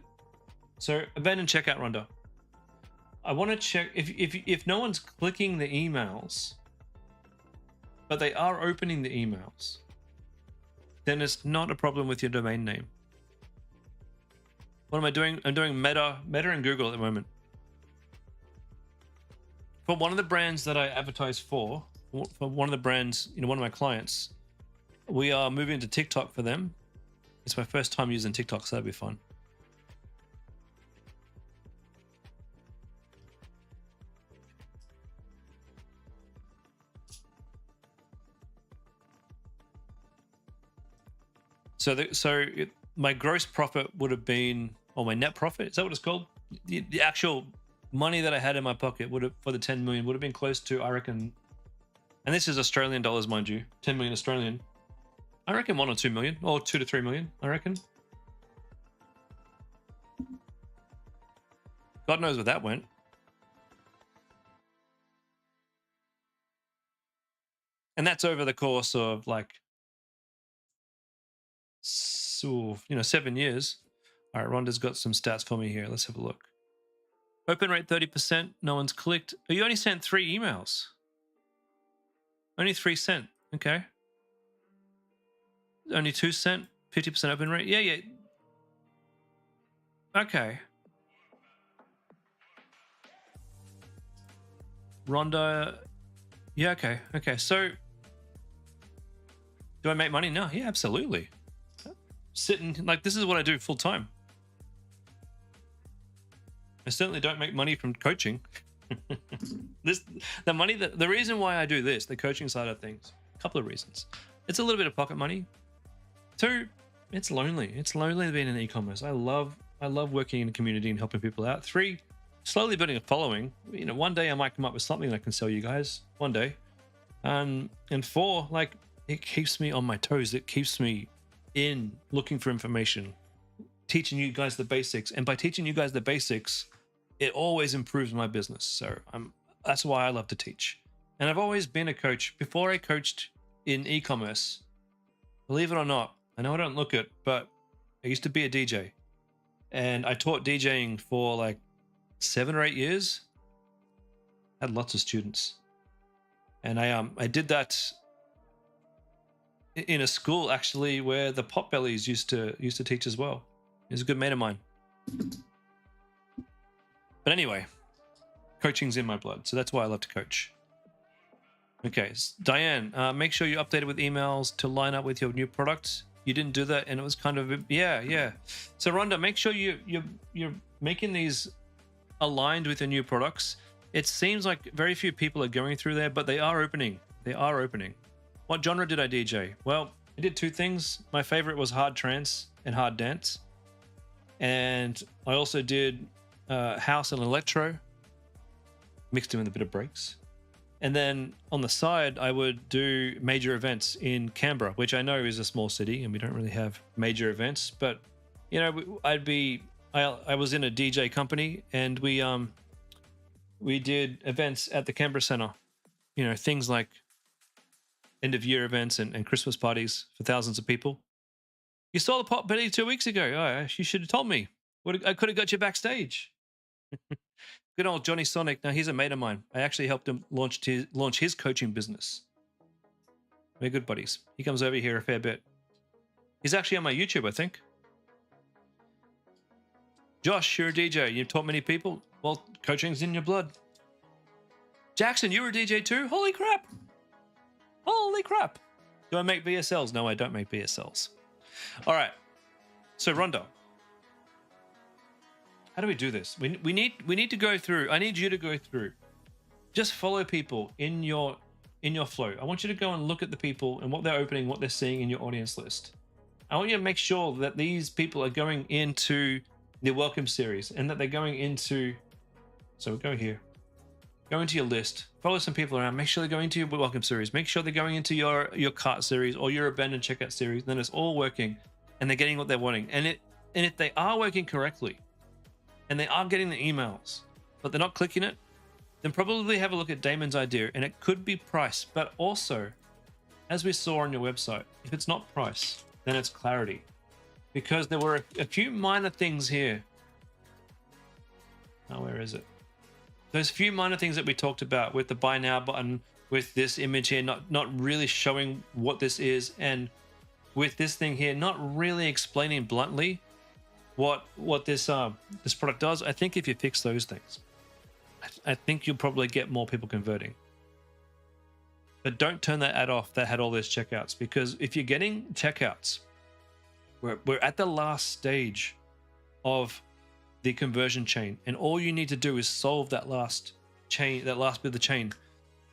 So abandon checkout, Rhonda. I want to check if no one's clicking the emails, but they are opening the emails, then it's not a problem with your domain name. What am I doing? I'm doing Meta and Google at the moment. For one of the brands that I advertise for one of the brands, one of my clients, we are moving to TikTok for them. It's my first time using TikTok, so that'd be fun. My gross profit would have been, or my net profit, is that what it's called? The actual money that I had in my pocket would have, for the 10 million, would have been close to, I reckon, and this is Australian dollars, mind you, 10 million Australian. I reckon 1 or 2 million, or 2 to 3 million, I reckon. God knows where that went. And that's over the course of like, 7 years. All right, Rhonda's got some stats for me here. Let's have a look. Open rate 30%. No one's clicked. Oh, you only sent 3 emails. Only 3 sent. Okay. Only 2 sent. 50% open rate. Yeah. Okay. Rhonda. Yeah. Okay. So, do I make money? No. Yeah, absolutely. Sitting like this is what I do full time. I certainly don't make money from coaching. The reason why I do this, the coaching side of things, a couple of reasons. It's a little bit of pocket money. 2, it's lonely. It's lonely being in e-commerce. I love working in a community and helping people out. 3, slowly building a following. One day I might come up with something I can sell you guys. One day. And 4, like, it keeps me on my toes. It keeps me in looking for information, teaching you guys the basics. And by teaching you guys the basics, it always improves my business. So that's why I love to teach. And I've always been a coach. Before I coached in e-commerce, believe it or not, I know I don't look it, but I used to be a DJ. And I taught DJing for like 7 or 8 years. I had lots of students. And I did that in a school actually where the Potbellies used to teach as well. He was a good mate of mine. But anyway, coaching's in my blood, so that's why I love to coach. Okay, Diane, make sure you're updated with emails to line up with your new products. You didn't do that, and it was kind of yeah. So Rhonda, make sure you're making these aligned with your new products. It seems like very few people are going through there, but they are opening. They are opening. What genre did I DJ? Well, I did two things. My favorite was hard trance and hard dance. And I also did house and electro, mixed in with a bit of breaks. And then on the side, I would do major events in Canberra, which I know is a small city and we don't really have major events. But, you know, I was in a DJ company and we did events at the Canberra Centre, you know, things like end of year events and Christmas parties for thousands of people. You saw the pop Betty 2 weeks ago. Oh, you should have told me. I could have got you backstage. Good old Johnny Sonic. Now, he's a mate of mine. I actually helped him launch his coaching business. We're good buddies. He comes over here a fair bit. He's actually on my YouTube, I think. Josh, you're a DJ. You've taught many people. Well, coaching's in your blood. Jackson, you were a DJ too? Holy crap. Holy crap. Do I make VSLs? No, I don't make VSLs. All right. So, Rhonda, how do we do this? We need to go through. I need you to go through. Just follow people in your flow. I want you to go and look at the people and what they're opening, what they're seeing in your audience list. I want you to make sure that these people are going into the welcome series and that they're going into. So we'll go here. Go into your list. Follow some people around. Make sure they're going into your welcome series. Make sure they're going into your cart series or your abandoned checkout series. Then it's all working, and they're getting what they're wanting. And if they are working correctly, and they are getting the emails, but they're not clicking it, then probably have a look at Damon's idea. And it could be price, but also, as we saw on your website, if it's not price, then it's clarity, because there were a few minor things here. Oh, where is it? Those few minor things that we talked about with the buy now button, with this image here not really showing what this is, and with this thing here not really explaining bluntly what this product does. I think if you fix those things, I think you'll probably get more people converting. But don't turn that ad off that had all those checkouts, because if you're getting checkouts, we're at the last stage of the conversion chain, and all you need to do is solve that last chain, that last bit of the chain,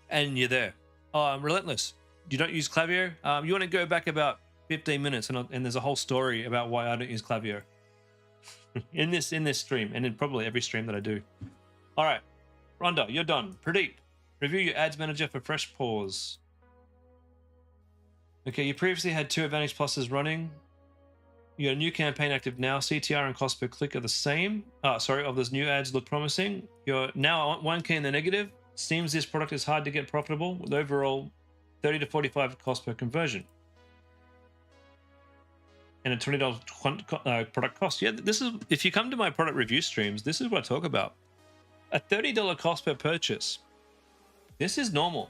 and you're there. Oh, I'm relentless. You don't use Klaviyo? You want to go back about 15 minutes, and there's a whole story about why I don't use Klaviyo in this stream, and in probably every stream that I do. All right, Rhonda, you're done. Pradeep, review your ads manager for fresh pause. Okay, you previously had 2 Advantage Pluses running. You got a new campaign active now. CTR and cost per click are the same. Of those new ads look promising. You're now 1K in the negative. Seems this product is hard to get profitable with overall 30 to 45 cost per conversion. And a $20 product cost. Yeah, this is, if you come to my product review streams, this is what I talk about. A $30 cost per purchase. This is normal.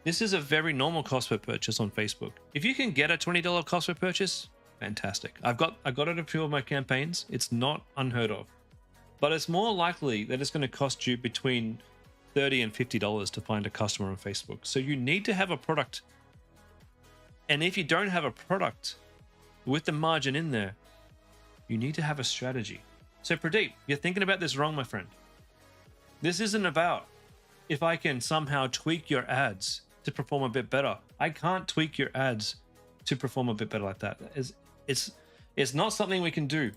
This is a very normal cost per purchase on Facebook. If you can get a $20 cost per purchase, fantastic. I got it at a few of my campaigns. It's not unheard of, but it's more likely that it's going to cost you between $30 and $50 to find a customer on Facebook. So you need to have a product. And if you don't have a product with the margin in there, you need to have a strategy. So Pradeep, you're thinking about this wrong, my friend. This isn't about if I can somehow tweak your ads to perform a bit better. I can't tweak your ads to perform a bit better like that. It's not something we can do.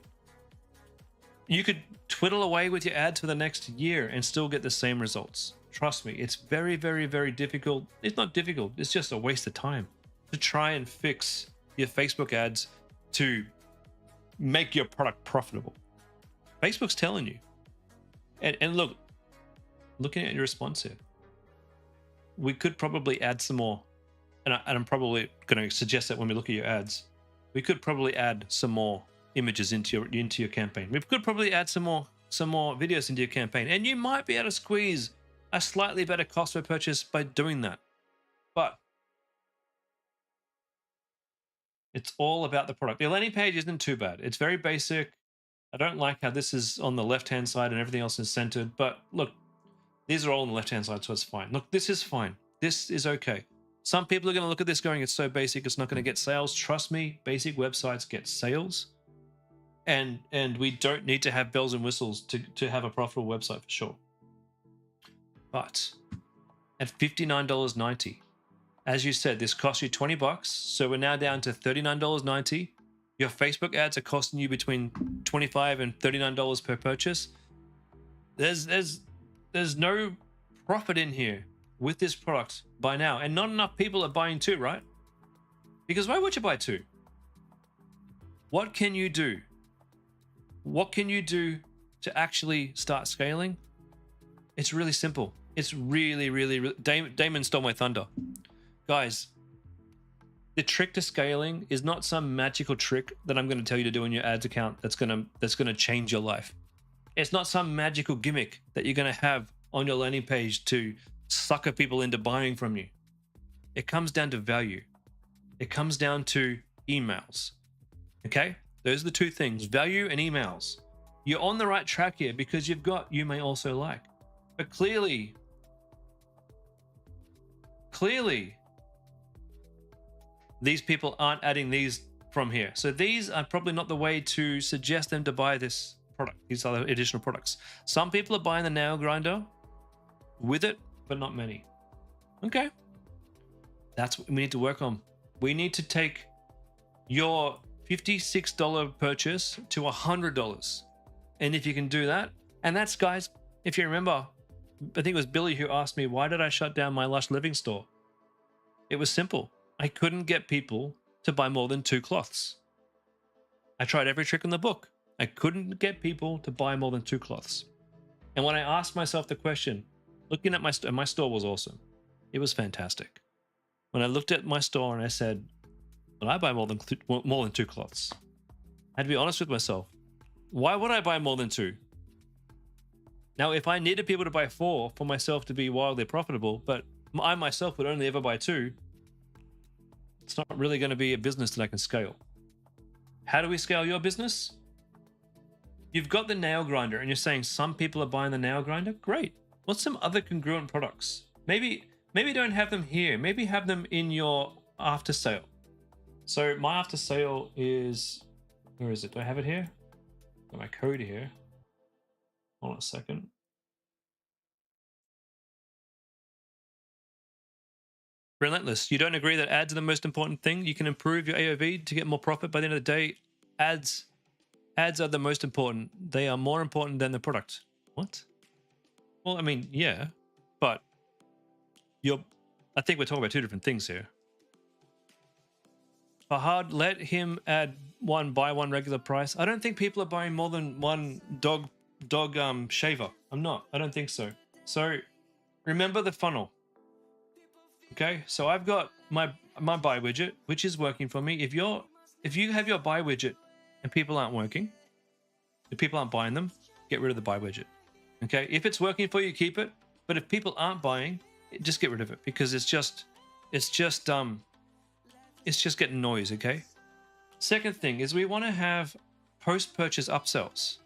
You could twiddle away with your ads for the next year and still get the same results. Trust me, it's very, very, very difficult. It's not difficult. It's just a waste of time to try and fix your Facebook ads to make your product profitable. Facebook's telling you. And look, looking at your response here, we could probably add some more, and I'm probably going to suggest that when we look at your ads, we could probably add some more images into your campaign. We could probably add some more videos into your campaign, and you might be able to squeeze a slightly better cost per purchase by doing that. But it's all about the product. The landing page isn't too bad. It's very basic. I don't like how this is on the left-hand side and everything else is centered, but look, these are all on the left-hand side, so it's fine. Look, this is fine. This is okay. Some people are going to look at this going, it's so basic, it's not going to get sales. Trust me, basic websites get sales. And we don't need to have bells and whistles to have a profitable website for sure. But at $59.90, as you said, this cost you 20 bucks. So we're now down to $39.90. Your Facebook ads are costing you between $25 and $39 per purchase. There's no profit in here with this product by now, and not enough people are buying two, right? Because why would you buy two? What can you do? What can you do to actually start scaling? It's really simple. It's really Damon stole my thunder. Guys, the trick to scaling is not some magical trick that I'm going to tell you to do in your ads account that's going to change your life. It's not some magical gimmick that you're going to have on your landing page to sucker people into buying from you. It comes down to value. It comes down to emails. Okay? Those are the two things, value and emails. You're on the right track here because you've got you may also like. But clearly, these people aren't adding these from here. So these are probably not the way to suggest them to buy this product, these other additional products. Some people are buying the nail grinder with it, but not many. Okay. That's what we need to work on. We need to take your $56 purchase to $100. And if you can do that, and that's, guys, if you remember, I think it was Billy who asked me, why did I shut down my Lush Living store? It was simple. I couldn't get people to buy more than 2 cloths. I tried every trick in the book. I couldn't get people to buy more than 2 cloths. And when I asked myself the question, looking at my store was awesome. It was fantastic. When I looked at my store and I said, well, I buy more than 2 cloths. I had to be honest with myself. Why would I buy more than 2? Now, if I needed people to buy 4 for myself to be wildly profitable, but I myself would only ever buy 2, it's not really going to be a business that I can scale. How do we scale your business? You've got the nail grinder and you're saying some people are buying the nail grinder. Great. What's some other congruent products? Maybe don't have them here. Maybe have them in your after sale. So my after sale is, where is it? Do I have it here? Got my code here. Hold on a second. Relentless. You don't agree that ads are the most important thing? You can improve your AOV to get more profit. By the end of the day, ads are the most important. They are more important than the product. What? Well, I mean, yeah, but I think we're talking about 2 different things here. Fahad, let him add buy one regular price. I don't think people are buying more than one dog shaver. I don't think so. So remember the funnel. Okay, so I've got my buy widget, which is working for me. If you have your buy widget and people aren't working, if people aren't buying them, get rid of the buy widget. Okay, if it's working for you, keep it. But if people aren't buying, just get rid of it because it's just getting noise. Okay. Second thing is we want to have post-purchase upsells.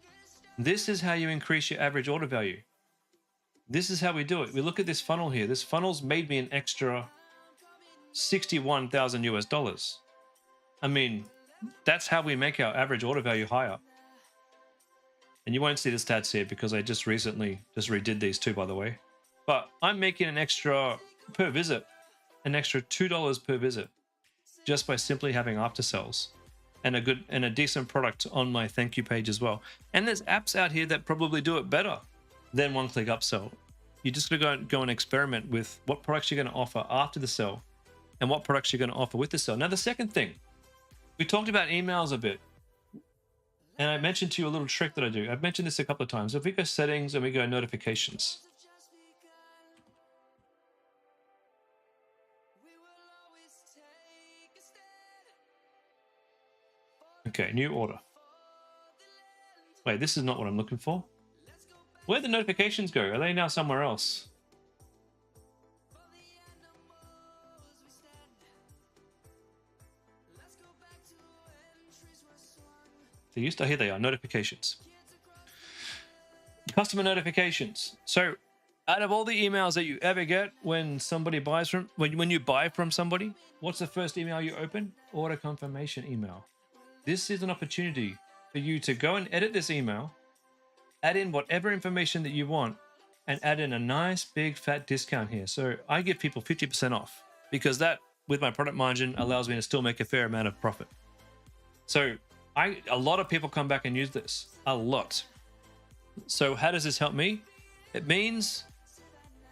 This is how you increase your average order value. This is how we do it. We look at this funnel here. This funnel's made me an extra $61,000 US. I mean, that's how we make our average order value higher. And you won't see the stats here because I just recently redid these too, by the way. But I'm making an extra per visit, an extra $2 per visit, just by simply having after sales and a decent product on my thank you page as well. And there's apps out here that probably do it better than one-click upsell. You just gotta go and experiment with what products you're gonna offer after the sell and what products you're gonna offer with the sell. Now, the second thing, we talked about emails a bit. And I mentioned to you a little trick that I do. I've mentioned this a couple of times. If we go settings and we go notifications. Okay, new order. Wait, this is not what I'm looking for. Where'd the notifications go? Are they now somewhere else? Here they are, notifications. Customer notifications. So out of all the emails that you ever get when somebody buys from, when you buy from somebody, what's the first email you open? Order confirmation email. This is an opportunity for you to go and edit this email, add in whatever information that you want, and add in a nice big fat discount here. So I give people 50% off because that, with my product margin, allows me to still make a fair amount of profit. So a lot of people come back and use this, a lot. So how does this help me? It means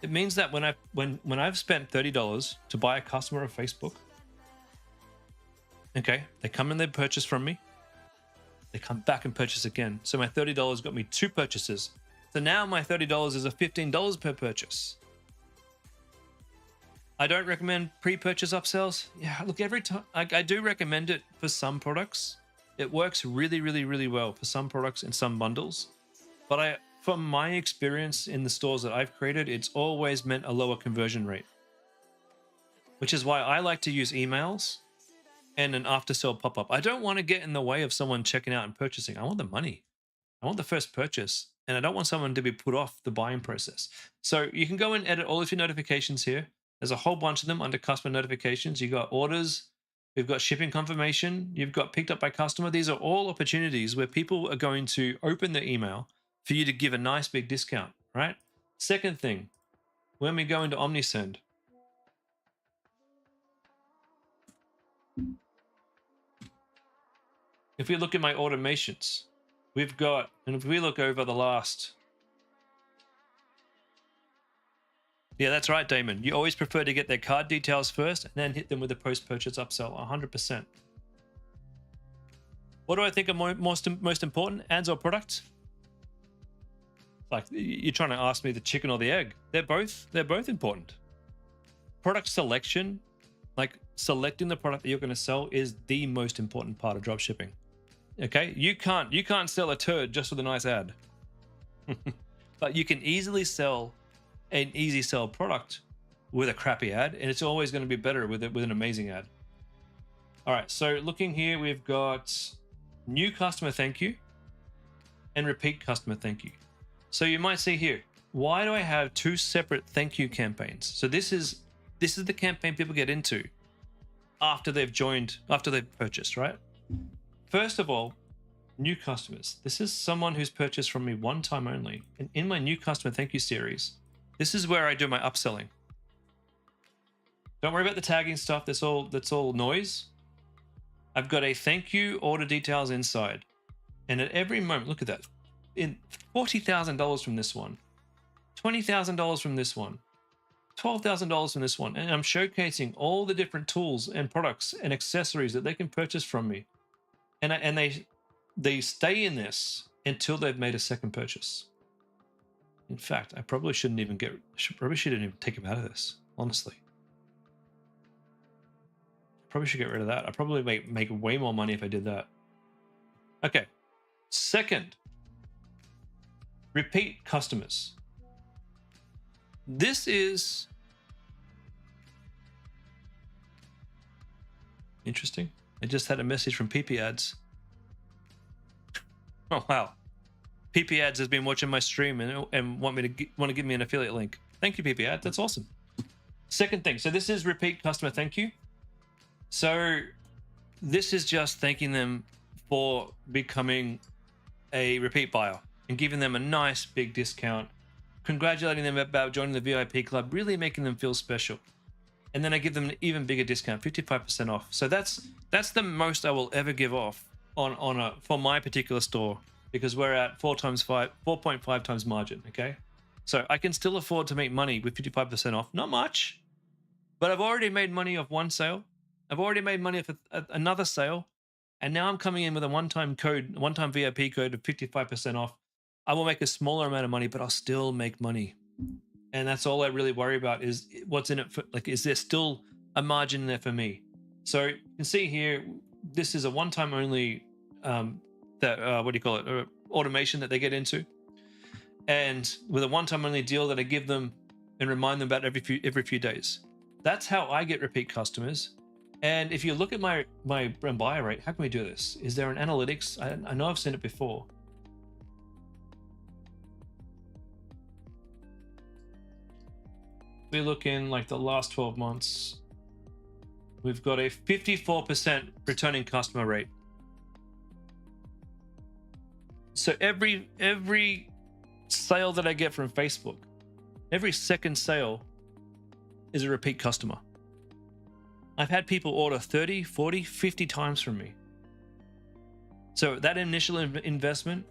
that when I've spent $30 to buy a customer of Facebook, okay, they come and they purchase from me, they come back and purchase again. So my $30 got me 2 purchases. So now my $30 is a $15 per purchase. I don't recommend pre-purchase upsells. Yeah, look, every time I do recommend it for some products. It works really, really, really well for some products and some bundles. But from my experience in the stores that I've created, it's always meant a lower conversion rate, which is why I like to use emails and an after sale pop-up. I don't want to get in the way of someone checking out and purchasing. I want the money. I want the first purchase, and I don't want someone to be put off the buying process. So you can go and edit all of your notifications here. There's a whole bunch of them under customer notifications. You've got orders, we've got shipping confirmation, you've got picked up by customer. These are all opportunities where people are going to open the email for you to give a nice big discount, right? Second thing, when we go into OmniSend, if we look at my automations, we've got, and if we look over the last, yeah, that's right, Damon. You always prefer to get their card details first and then hit them with a post-purchase upsell, 100%. What do I think are most important, ads or products? Like, you're trying to ask me the chicken or the egg. They're both important. Product selection, like selecting the product that you're going to sell, is the most important part of dropshipping. Okay, you can't sell a turd just with a nice ad, but you can easily sell an easy sell product with a crappy ad, and it's always going to be better with an amazing ad. All right, so looking here, we've got new customer thank you and repeat customer thank you. So you might see here, why do I have 2 separate thank you campaigns? So this is the campaign people get into after they've purchased, right? First of all, new customers. This is someone who's purchased from me one time only. And in my new customer thank you series, this is where I do my upselling. Don't worry about the tagging stuff. That's all noise. I've got a thank you order details inside. And at every moment, look at that. In $40,000 from this one, $20,000 from this one, $12,000 from this one. And I'm showcasing all the different tools and products and accessories that they can purchase from me. And they stay in this until they've made a second purchase. In fact, I probably shouldn't even take them out of this, honestly. Probably should get rid of that. I probably make way more money if I did that. Okay. Second, repeat customers. This is interesting. I just had a message from PP Ads. Oh, wow. PP Ads has been watching my stream and want to give me an affiliate link. Thank you, PP Ads. That's awesome. Second thing. So this is repeat customer thank you. So this is just thanking them for becoming a repeat buyer and giving them a nice big discount, congratulating them about joining the VIP club, really making them feel special. And then I give them an even bigger discount, 55% off. So that's the most I will ever give off for my particular store, because we're at 4.5 times margin. Okay, so I can still afford to make money with 55% off. Not much, but I've already made money off one sale. I've already made money off another sale, and now I'm coming in with a one-time VIP code of 55% off. I will make a smaller amount of money, but I'll still make money. And that's all I really worry about, is what's in it for, like, is there still a margin there for me? So you can see here, this is a one-time only, automation that they get into. And with a one-time only deal that I give them and remind them about every few days. That's how I get repeat customers. And if you look at my buy rate, how can we do this? Is there an analytics? I know I've seen it before. We look in like the last 12 months, we've got a 54% returning customer rate. So every sale that I get from Facebook, Every second sale is a repeat customer. I've had people order 30, 40, 50 times from me. So that initial investment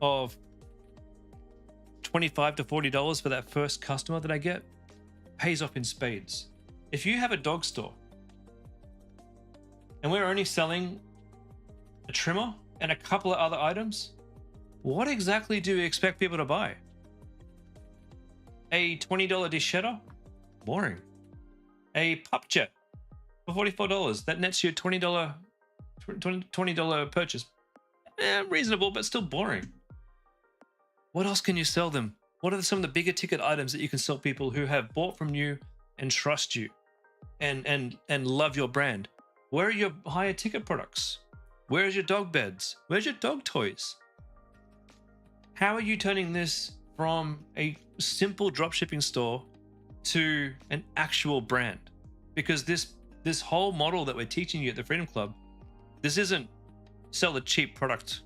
of $25 to $40 for that first customer that I get pays off in spades. If you have a dog store and we're only selling a trimmer and a couple of other items, what exactly do you expect people to buy? A $20 dish shetter? Boring. A pup jet for $44. That nets you a $20 purchase. Reasonable, but still boring. What else can you sell them? What are some of the bigger ticket items that you can sell people who have bought from you and trust you and love your brand? Where are your higher ticket products? Where's your dog beds? Where's your dog toys? How are you turning this from a simple dropshipping store to an actual brand? Because this whole model that we're teaching you at the Freedom Club, this isn't sell a cheap product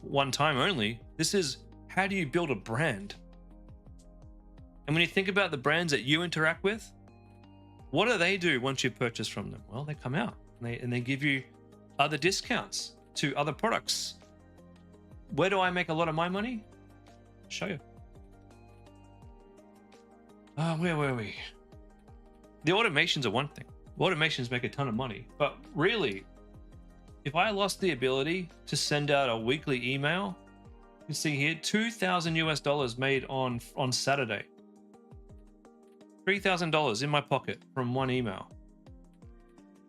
one time only. This is how do you build a brand? And when you think about the brands that you interact with, what do they do once you purchase from them? Well, they come out and they give you other discounts to other products. Where do I make a lot of my money? I'll show you. Where were we? The automations are one thing. Automations make a ton of money, but really, if I lost the ability to send out a weekly email, you can see here, $2,000 made on Saturday. $3,000 in my pocket from one email.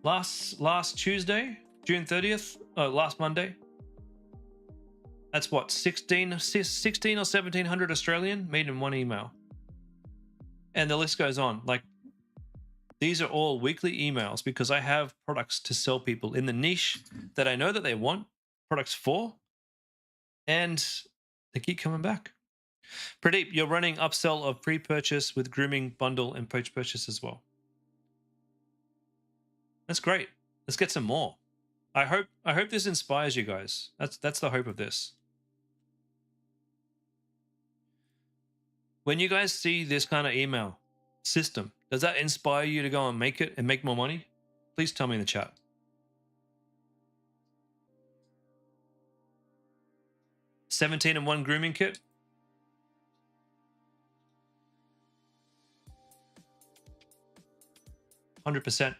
Last Tuesday, June 30th, last Monday. That's what, 16 or 1700 Australian made in one email. And the list goes on. Like, these are all weekly emails because I have products to sell people in the niche that I know that they want products for, and they keep coming back. Pradeep, you're running upsell of pre-purchase with grooming bundle and post-purchase as well. That's great. Let's get some more. I hope this inspires you guys. That's the hope of this. When you guys see this kind of email system, does that inspire you to go and make it and make more money? Please tell me in the chat. $17-in-1 grooming kit. %.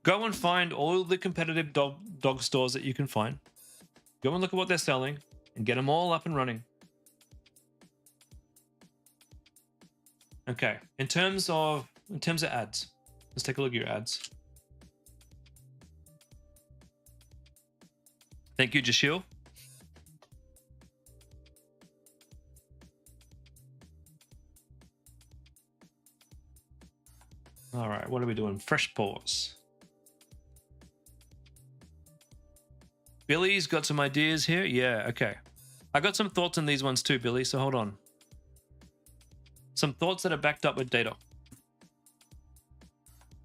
Go and find all the competitive dog stores that you can find. Go and look at what they're selling and get them all up and running. Okay, in terms of ads, let's take a look at your ads. Thank you, Jashil. All right, what are we doing? Fresh paws. Billy's got some ideas here. Yeah, okay. I got some thoughts on these ones too, Billy, so hold on. Some thoughts that are backed up with data.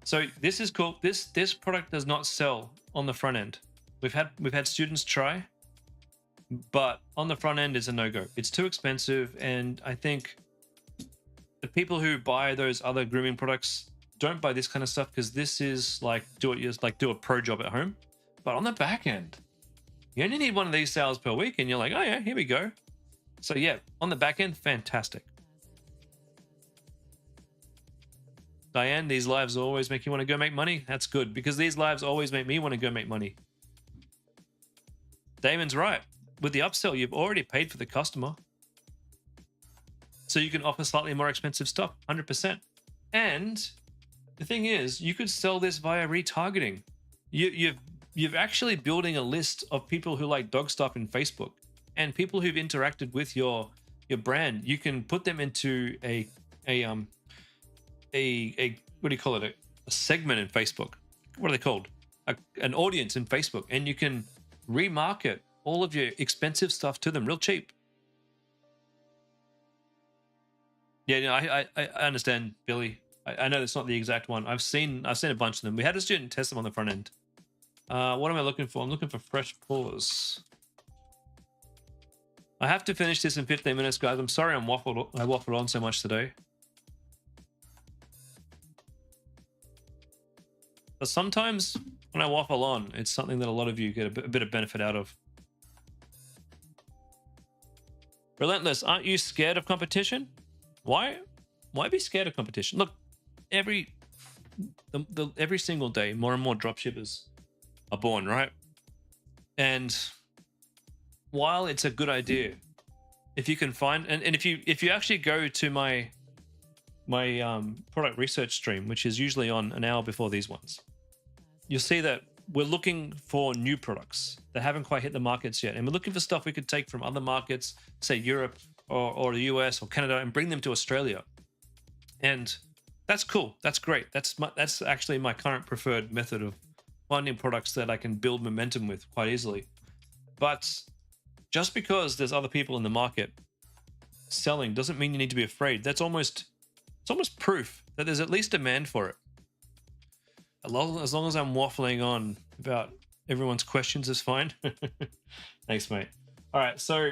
So this is cool. This product does not sell on the front end. We've had students try, but on the front end is a no-go. It's too expensive, and I think the people who buy those other grooming products don't buy this kind of stuff because this is like do a pro job at home. But on the back end, you only need one of these sales per week, and you're like, oh yeah, here we go. So yeah, on the back end, fantastic. Diane, these lives always make you want to go make money. That's good, because these lives always make me want to go make money. Damon's right. With the upsell, you've already paid for the customer. So you can offer slightly more expensive stuff, 100%. And the thing is, you could sell this via retargeting. You've actually building a list of people who like dog stuff in Facebook, and people who've interacted with your brand. You can put them into a what do you call it? A segment in Facebook. What are they called? An audience in Facebook, and you can remarket all of your expensive stuff to them real cheap. Yeah, no, I understand, Billy. I know it's not the exact one. I've seen a bunch of them. We had a student test them on the front end. What am I looking for? I'm looking for fresh paws. I have to finish this in 15 minutes, guys. I'm sorry I waffled on so much today. But sometimes when I waffle on, it's something that a lot of you get a bit of benefit out of. Relentless, aren't you scared of competition? Why be scared of competition? Look, every single day, more and more dropshippers are born, right? And while it's a good idea, if you can find, and if you actually go to my product research stream, which is usually on an hour before these ones, you'll see that we're looking for new products that haven't quite hit the markets yet, and we're looking for stuff we could take from other markets, say Europe or the US or Canada, and bring them to Australia. And that's cool. That's great. That's actually my current preferred method of finding products that I can build momentum with quite easily. But just because there's other people in the market selling doesn't mean you need to be afraid. It's almost proof that there's at least demand for it. As long as I'm waffling on about everyone's questions is fine. Thanks, mate. All right, so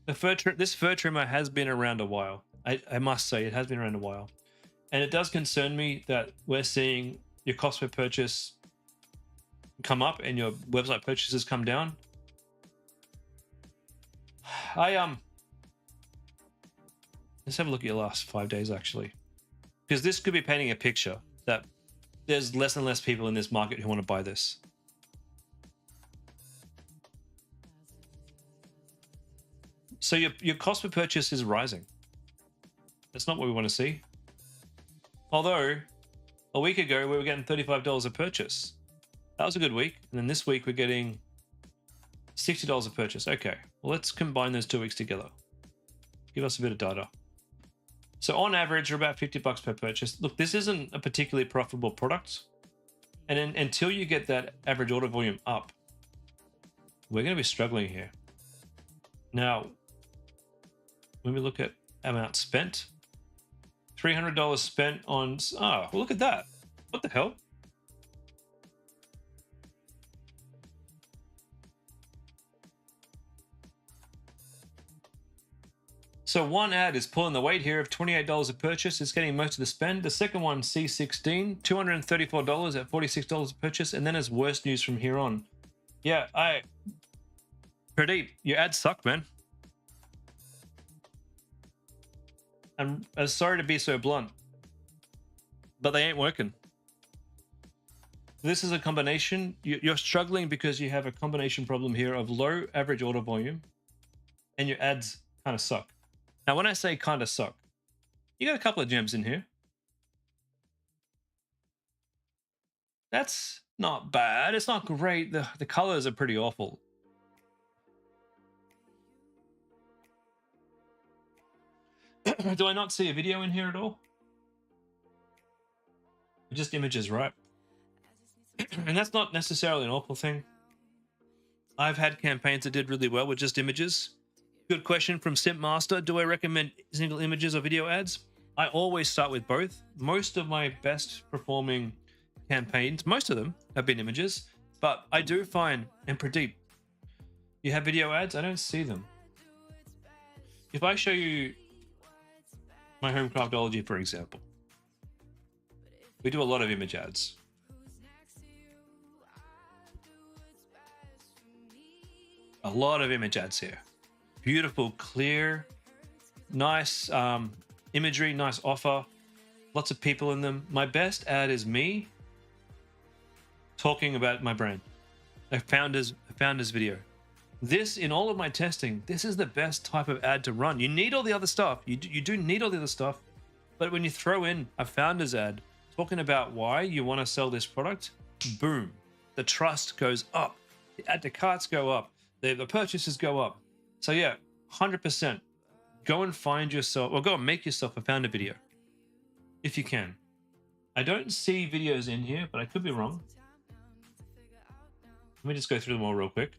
this fur trimmer has been around a while. I must say it has been around a while. And it does concern me that we're seeing your cost per purchase come up and your website purchases come down. Let's have a look at your last 5 days, actually. Because this could be painting a picture that there's less and less people in this market who want to buy this. So your cost per purchase is rising. That's not what we want to see. Although, a week ago, we were getting $35 a purchase. That was a good week. And then this week, we're getting $60 a purchase. Okay, well, let's combine those 2 weeks together. Give us a bit of data. So on average, we're about $50 per purchase. Look, this isn't a particularly profitable product. And then, until you get that average order volume up, we're going to be struggling here. Now, when we look at amount spent, $300 spent on, well, look at that. What the hell? So one ad is pulling the weight here of $28 a purchase. It's getting most of the spend. The second one, C16, $234 at $46 a purchase. And then it's worse news from here on. Yeah, Pradeep, your ads suck, man. I'm sorry to be so blunt, but they ain't working. This is a combination. You're struggling because you have a combination problem here of low average order volume and your ads kind of suck. Now, when I say kind of suck, you got a couple of gems in here. That's not bad. It's not great. The colors are pretty awful. Do I not see a video in here at all? Just images, right? And that's not necessarily an awful thing. I've had campaigns that did really well with just images. Good question from Simp Master. Do I recommend single images or video ads? I always start with both. Most of my best performing campaigns, most of them have been images, but I do find, and Pradeep, you have video ads? I don't see them. If I show you my home craftology, for example, we do a lot of image ads. A lot of image ads here. Beautiful, clear, nice imagery, nice offer, lots of people in them. My best ad is me talking about my brand, a founder's video. This, in all of my testing, this is the best type of ad to run. You need all the other stuff. You do need all the other stuff. But when you throw in a founder's ad talking about why you want to sell this product, boom, the trust goes up. The add to carts go up. The purchases go up. So yeah, 100%. Go and find yourself, or go and make yourself a founder video if you can. I don't see videos in here, but I could be wrong. Let me just go through them all real quick.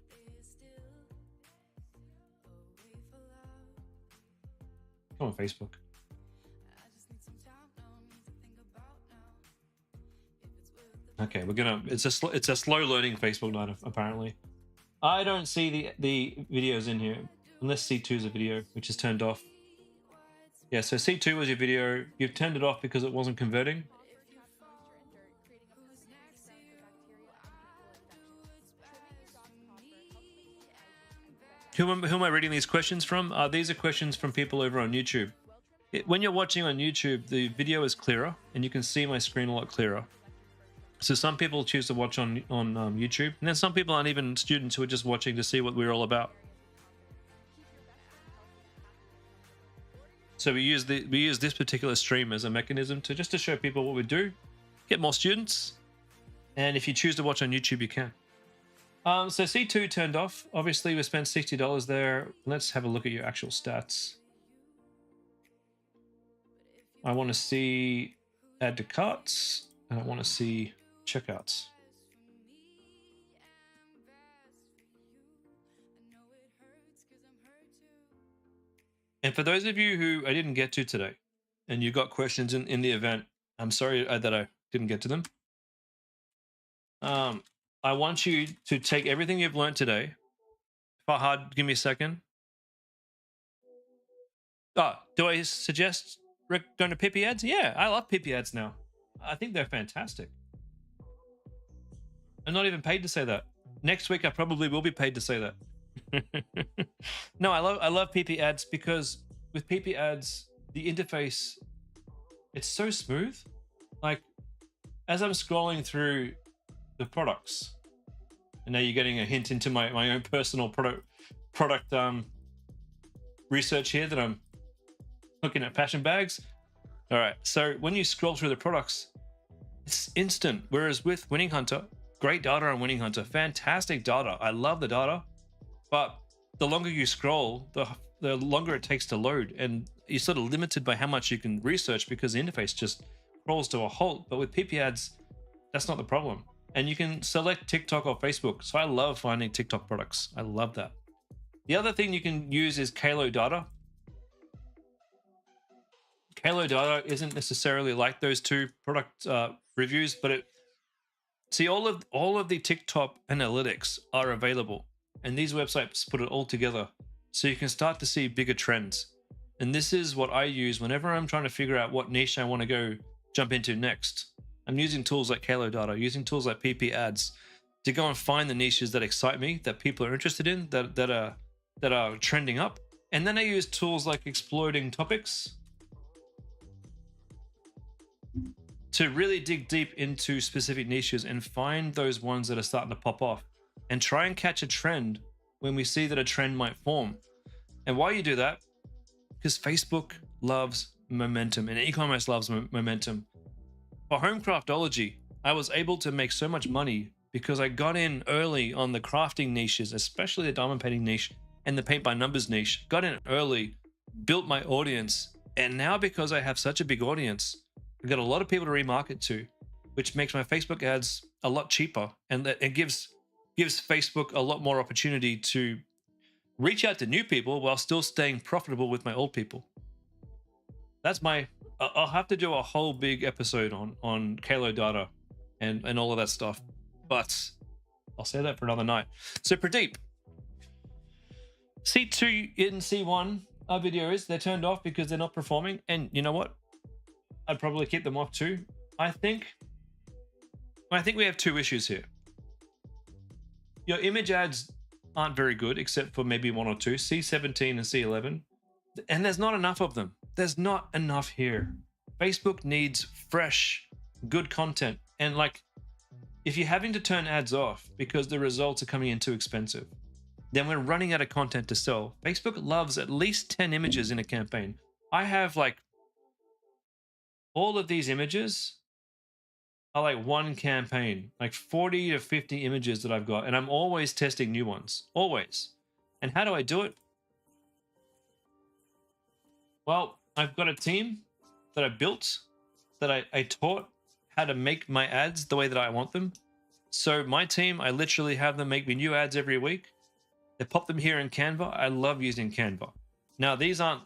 Come on, Facebook. Okay, it's a slow loading Facebook night apparently. I don't see the videos in here unless C2 is a video, which is turned off. Yeah, so C2 was your video. You've turned it off because it wasn't converting. Who am I reading these questions from? These are questions from people over on YouTube. When you're watching on YouTube, the video is clearer and you can see my screen a lot clearer. So some people choose to watch on YouTube, and then some people aren't even students who are just watching to see what we're all about. So we use this particular stream as a mechanism to just to show people what we do, get more students, and if you choose to watch on YouTube, you can. So C2 turned off. Obviously, we spent $60 there. Let's have a look at your actual stats. I want to see add to carts, and I want to see checkouts. And for those of you who I didn't get to today, and you got questions in the event, I'm sorry that I didn't get to them. I want you to take everything you've learned today. Fahad, give me a second. Do I suggest going to PP ads? Yeah, I love PP ads now. I think they're fantastic. I'm not even paid to say that. Next week, I probably will be paid to say that. No, I love PP ads because with PP ads, the interface, it's so smooth. Like, as I'm scrolling through the products, and now you're getting a hint into my own personal product research here that I'm looking at passion bags. All right, so when you scroll through the products, it's instant. Whereas with Winning Hunter, great data on Winning Hunter, fantastic data. I love the data, but the longer you scroll, the longer it takes to load, and you're sort of limited by how much you can research because the interface just crawls to a halt. But with PP ads, that's not the problem. And you can select TikTok or Facebook. So I love finding TikTok products. I love that. The other thing you can use is Kalo data. Kalo data isn't necessarily like those two product reviews, but all of the TikTok analytics are available, and these websites put it all together, so you can start to see bigger trends. And this is what I use whenever I'm trying to figure out what niche I want to go jump into next. I'm using tools like Kalo data, using tools like PP ads to go and find the niches that excite me, that people are interested in, that are trending up. And then I use tools like Exploding Topics to really dig deep into specific niches and find those ones that are starting to pop off and try and catch a trend when we see that a trend might form. And why you do that? Because Facebook loves momentum and e-commerce loves momentum. For Homecraftology, I was able to make so much money because I got in early on the crafting niches, especially the diamond painting niche and the paint by numbers niche. Got in early, built my audience, and now because I have such a big audience, I've got a lot of people to remarket to, which makes my Facebook ads a lot cheaper, and it gives Facebook a lot more opportunity to reach out to new people while still staying profitable with my old people. That's I'll have to do a whole big episode on Kalo data and all of that stuff, but I'll say that for another night. So Pradeep, C2 in C1 are videos, they're turned off because they're not performing, and you know what? I'd probably keep them off too. I think we have two issues here. Your image ads aren't very good, except for maybe one or two, C17 and C11, and there's not enough of them. There's not enough here. Facebook needs fresh, good content. And like, if you're having to turn ads off because the results are coming in too expensive, then we're running out of content to sell. Facebook loves at least 10 images in a campaign. I have like, all of these images are like one campaign, like 40 to 50 images that I've got. And I'm always testing new ones, always. And how do I do it? Well, I've got a team that I built, that I taught how to make my ads the way that I want them. So my team, I literally have them make me new ads every week. They pop them here in Canva. I love using Canva. Now, these aren't,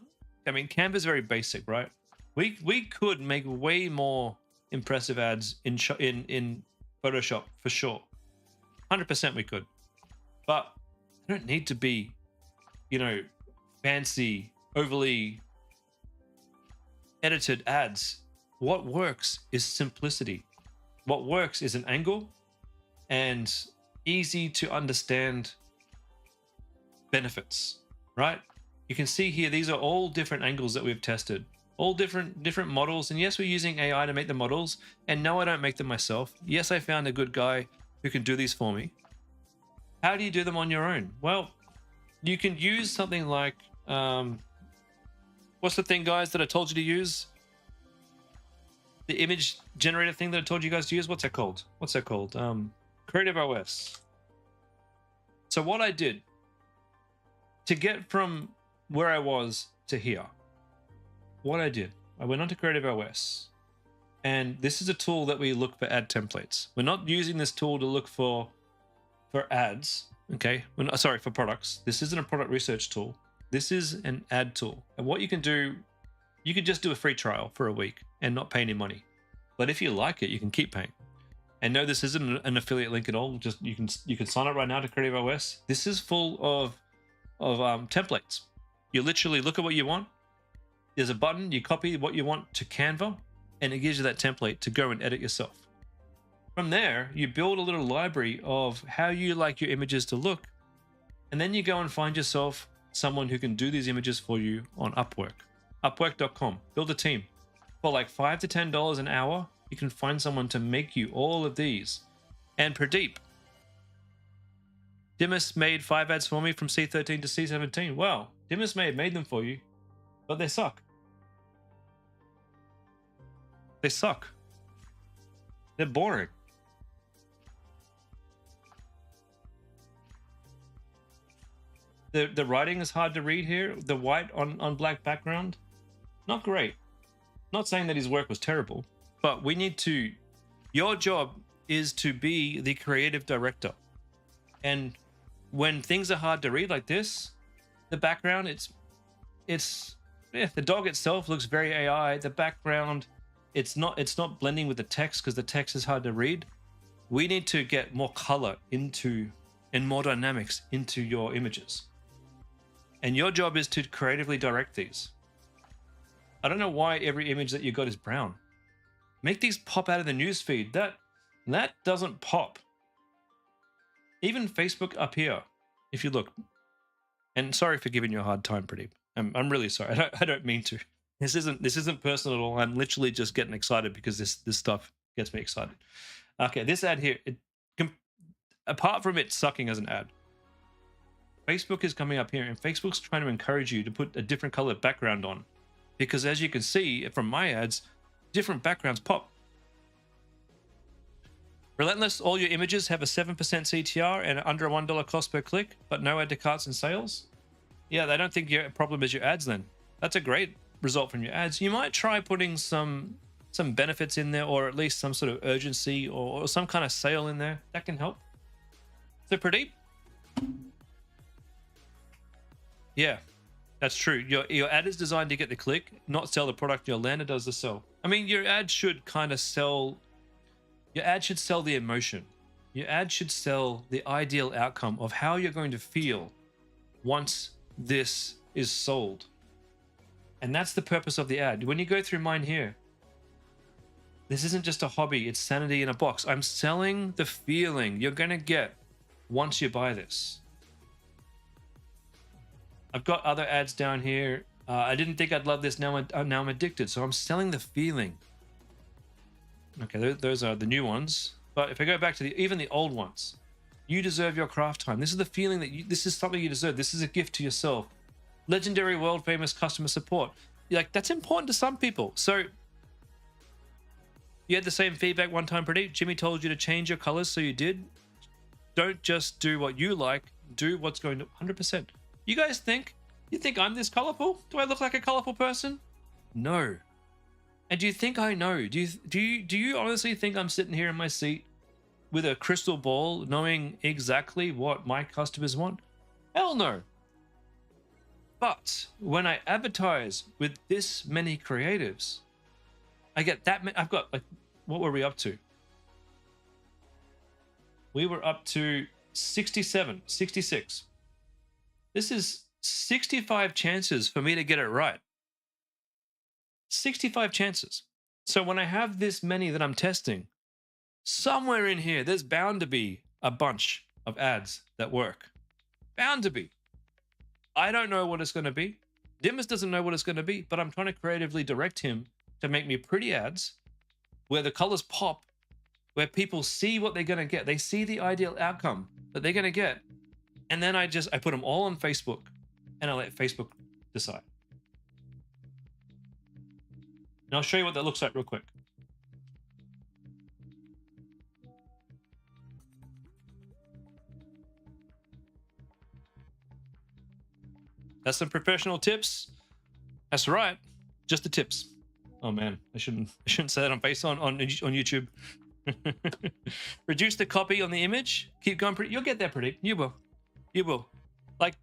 I mean, Canva's very basic, right? We could make way more impressive ads in Photoshop for sure. 100% we could. But they don't need to be, fancy, overly edited ads. What works is simplicity. What works is an angle and easy to understand benefits, right? You can see here, these are all different angles that we've tested, all different models. And yes, we're using AI to make the models. And no, I don't make them myself. Yes, I found a good guy who can do these for me. How do you do them on your own? Well, you can use something like, what's the thing, guys, that I told you to use? The image generator thing that I told you guys to use. What's that called? Creative OS. So what I did to get from where I was to here, I went onto Creative OS, and this is a tool that we look for ad templates. We're not using this tool to look for ads. Okay, for products. This isn't a product research tool. This is an ad tool. And what you can do, you could just do a free trial for a week and not pay any money. But if you like it, you can keep paying. And no, this isn't an affiliate link at all. Just you can sign up right now to Creative OS. This is full of templates. You literally look at what you want. There's a button. You copy what you want to Canva, and it gives you that template to go and edit yourself. From there, you build a little library of how you like your images to look, and then you go and find yourself someone who can do these images for you on Upwork. Upwork.com. Build a team. For like $5 to $10 an hour, you can find someone to make you all of these. And Pradeep, Dimas made 5 ads for me from C13 to C17. Well, Dimas may have made them for you, but they suck. They suck. They're boring. The writing is hard to read here. The white on black background, not great. Not saying that his work was terrible, but we need to, your job is to be the creative director. And when things are hard to read like this, the background, the dog itself looks very AI. The background, it's not blending with the text because the text is hard to read. We need to get more color into and more dynamics into your images. And your job is to creatively direct these. I don't know why every image that you got is brown. Make these pop out of the newsfeed. That doesn't pop. Even Facebook up here, if you look. And sorry for giving you a hard time, Pradeep. I'm really sorry. I don't mean to. This isn't personal at all. I'm literally just getting excited because this stuff gets me excited. Okay, this ad here, apart from it sucking as an ad, Facebook is coming up here, and Facebook's trying to encourage you to put a different color background on. Because as you can see from my ads, different backgrounds pop. Relentless, all your images have a 7% CTR and under a $1 cost per click, but no add to carts and sales. Yeah, they don't think your problem is your ads then. That's a great result from your ads. You might try putting some benefits in there, or at least some sort of urgency or some kind of sale in there. That can help. So Pradeep? Yeah. That's true. Your ad is designed to get the click, not sell the product. Your lander does the sell. I mean, your ad should kind of sell. Your ad should sell the emotion. Your ad should sell the ideal outcome of how you're going to feel once this is sold. And that's the purpose of the ad. When you go through mine here, this isn't just a hobby. It's sanity in a box. I'm selling the feeling you're going to get once you buy this. I've got other ads down here. I didn't think I'd love this. Now I'm addicted. So I'm selling the feeling. Okay, those are the new ones. But if I go back to even the old ones, you deserve your craft time. This is the feeling that this is something you deserve. This is a gift to yourself. Legendary, world famous customer support. Like, that's important to some people. So you had the same feedback one time, Pradeep. Jimmy told you to change your colors, so you did. Don't just do what you like. Do what's going to 100%. You guys think I'm this colorful? Do I look like a colorful person? No. And do you think I know? Do you honestly think I'm sitting here in my seat with a crystal ball knowing exactly what my customers want? Hell no. But when I advertise with this many creatives, I get that many. I've got, like, what were we up to? We were up to 67, 66. This is 65 chances for me to get it right. 65 chances. So when I have this many that I'm testing, somewhere in here, there's bound to be a bunch of ads that work. Bound to be. I don't know what it's going to be. Dimas doesn't know what it's going to be, but I'm trying to creatively direct him to make me pretty ads where the colors pop, where people see what they're going to get. They see the ideal outcome that they're going to get. And then I put them all on Facebook and I let Facebook decide. And I'll show you what that looks like real quick. That's some professional tips. That's right. Just the tips. Oh man, I shouldn't say that on YouTube. Reduce the copy on the image. Keep going. You'll get there, pretty. You will. Like,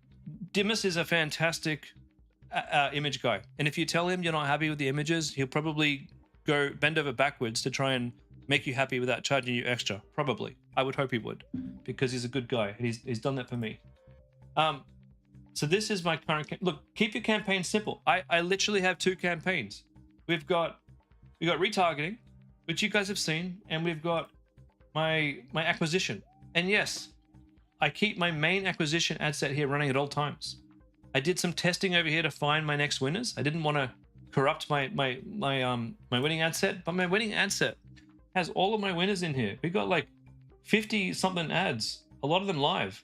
Dimas is a fantastic image guy, and if you tell him you're not happy with the images, he'll probably go bend over backwards to try and make you happy without charging you extra. Probably. I would hope he would, because he's a good guy and he's done that for me. So this is my current. Look, keep your campaign simple. I literally have 2 campaigns. We got retargeting, which you guys have seen, and we've got my acquisition. And yes, I keep my main acquisition ad set here running at all times. I did some testing over here to find my next winners. I didn't want to corrupt my winning ad set, but my winning ad set has all of my winners in here. We got like 50 something ads, a lot of them live.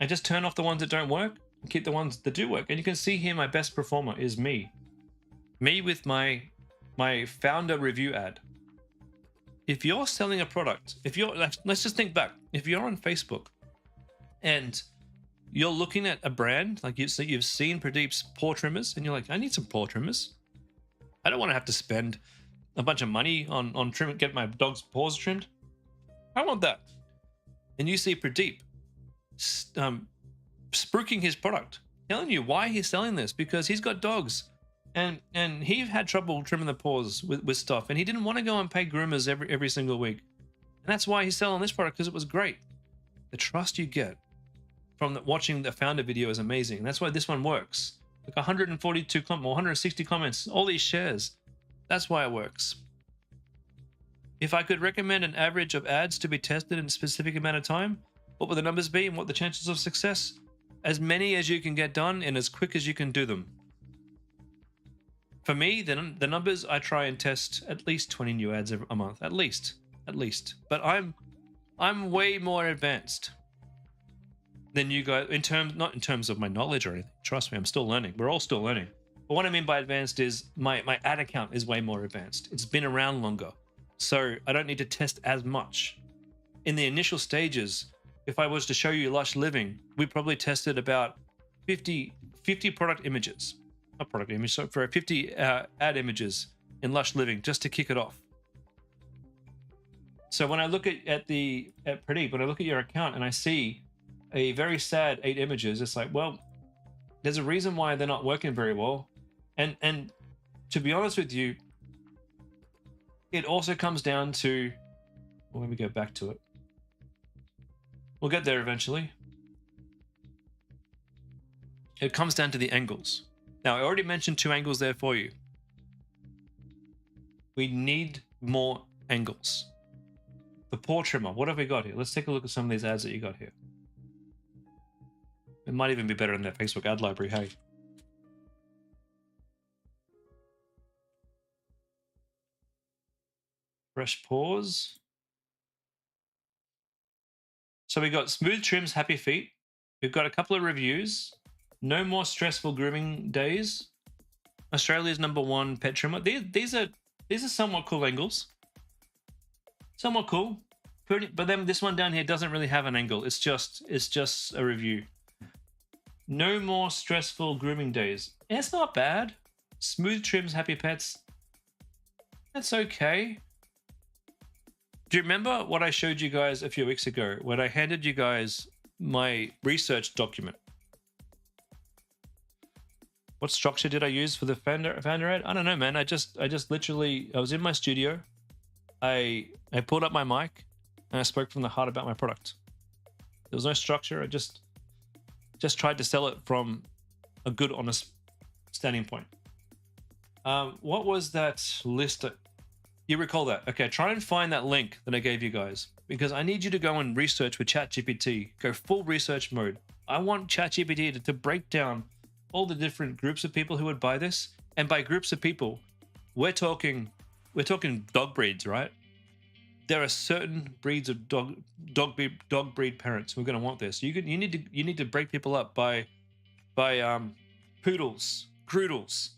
I just turn off the ones that don't work and keep the ones that do work. And you can see here my best performer is me. Me with my founder review ad. If you're selling a product, let's just think back. If you're on Facebook and you're looking at a brand, like you've seen Pradeep's paw trimmers, and you're like, I need some paw trimmers. I don't want to have to spend a bunch of money on trim, get my dog's paws trimmed. I want that. And you see Pradeep spruiking his product, telling you why he's selling this, because he's got dogs and he had trouble trimming the paws with stuff, and he didn't want to go and pay groomers every single week, and that's why he's selling this product, because it was great. The trust you get from watching the founder video is amazing. That's why this one works. Like 142 comments, 160 comments, all these shares. That's why it works. If I could recommend an average of ads to be tested in a specific amount of time, what would the numbers be and what the chances of success? As many as you can get done and as quick as you can do them. For me, the numbers, I try and test at least 20 new ads a month, at least. But I'm way more advanced than you guys not in terms of my knowledge or anything. Trust me, I'm still learning. We're all still learning. But what I mean by advanced is my ad account is way more advanced. It's been around longer, so I don't need to test as much. In the initial stages, if I was to show you Lush Living, we probably tested about 50 product images. Not product image, so for 50 ad images in Lush Living just to kick it off. So when I look at Pradeep, when I look at your account and I see a very sad 8 images, it's like, well, there's a reason why they're not working very well. And to be honest with you, it also comes down to, well, let me go back to it. We'll get there eventually. It comes down to the angles. Now, I already mentioned 2 angles there for you. We need more angles. The paw trimmer, what have we got here? Let's take a look at some of these ads that you got here. It might even be better in that Facebook ad library, hey. Fresh paws. So we got smooth trims, happy feet. We've got a couple of reviews. No more stressful grooming days. Australia's #1 pet trimmer. These are somewhat cool angles. Somewhat cool. But then this one down here doesn't really have an angle. It's just a review. No more stressful grooming days. It's not bad. Smooth trims, happy pets. That's okay. Do you remember what I showed you guys a few weeks ago when I handed you guys my research document? What structure did I use for the founder ad? I don't know, man. I just literally, I was in my studio. I pulled up my mic and I spoke from the heart about my product. There was no structure. I just tried to sell it from a good, honest standing point. What was that list? You recall that? Okay, try and find that link that I gave you guys, because I need you to go and research with ChatGPT. Go full research mode. I want ChatGPT to break down all the different groups of people who would buy this. And by groups of people, we're talking dog breeds, right? There are certain breeds of dog breed parents who are going to want this. You need to break people up by poodles, groodles,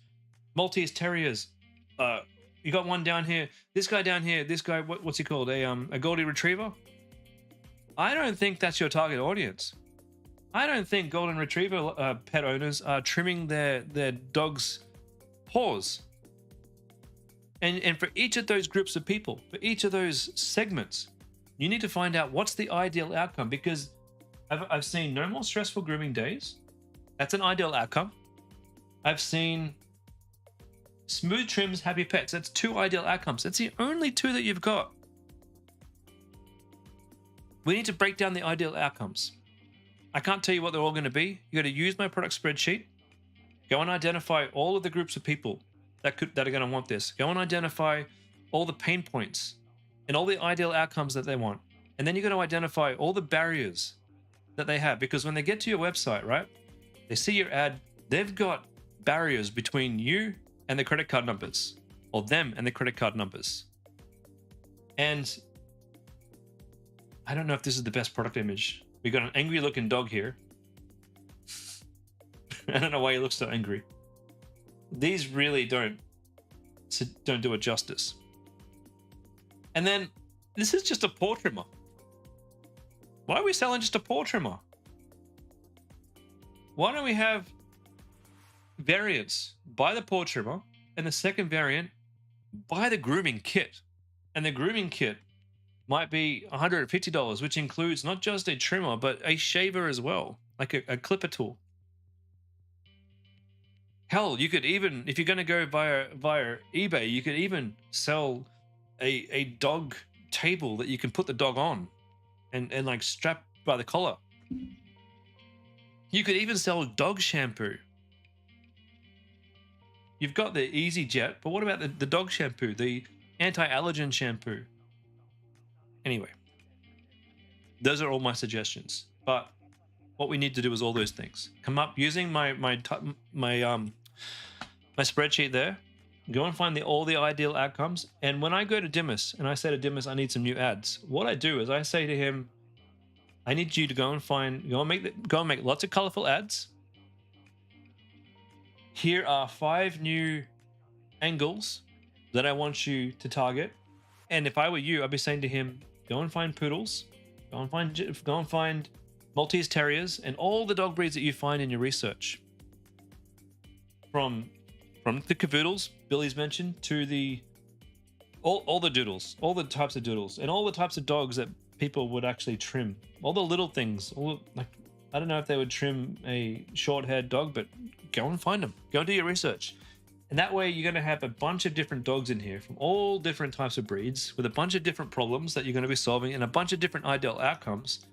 Maltese terriers. You got one down here. This guy down here. This guy, what's he called? A Golden Retriever. I don't think that's your target audience. I don't think Golden Retriever pet owners are trimming their dog's paws. And for each of those groups of people, for each of those segments, you need to find out what's the ideal outcome, because I've seen no more stressful grooming days. That's an ideal outcome. I've seen smooth trims, happy pets. That's 2 ideal outcomes. That's the only 2 that you've got. We need to break down the ideal outcomes. I can't tell you what they're all going to be. You got to use my product spreadsheet. Go and identify all of the groups of people that are going to want this. Go and identify all the pain points and all the ideal outcomes that they want. And then you're going to identify all the barriers that they have, because when they get to your website, right, they see your ad, they've got barriers between you and the credit card numbers, or them and the credit card numbers. And I don't know if this is the best product image. We got an angry looking dog here. I don't know why he looks so angry. These really don't do it justice. And then this is just a paw trimmer. Why are we selling just a paw trimmer? Why don't we have variants? Buy the paw trimmer, and the second variant, buy the grooming kit. And the grooming kit might be $150, which includes not just a trimmer, but a shaver as well, like a clipper tool. Hell, you could even, if you're going to go via eBay, you could even sell a dog table that you can put the dog on and like strap by the collar. You could even sell dog shampoo. You've got the Easy Jet, but what about the dog shampoo, the anti-allergen shampoo? Anyway, those are all my suggestions. But what we need to do is all those things. Come up using my spreadsheet there. Go and find all the ideal outcomes. And when I go to Dimas and I say to Dimas, I need some new ads, what I do is I say to him, I need you to go and make lots of colorful ads. Here are 5 new angles that I want you to target. And if I were you, I'd be saying to him, go and find poodles, go and find Maltese terriers, and all the dog breeds that you find in your research. From the cavoodles Billy's mentioned to all the doodles, all the types of doodles, and all the types of dogs that people would actually trim. All the little things. I don't know if they would trim a short-haired dog, but go and find them. Go and do your research. And that way you're going to have a bunch of different dogs in here from all different types of breeds with a bunch of different problems that you're going to be solving and a bunch of different ideal outcomes.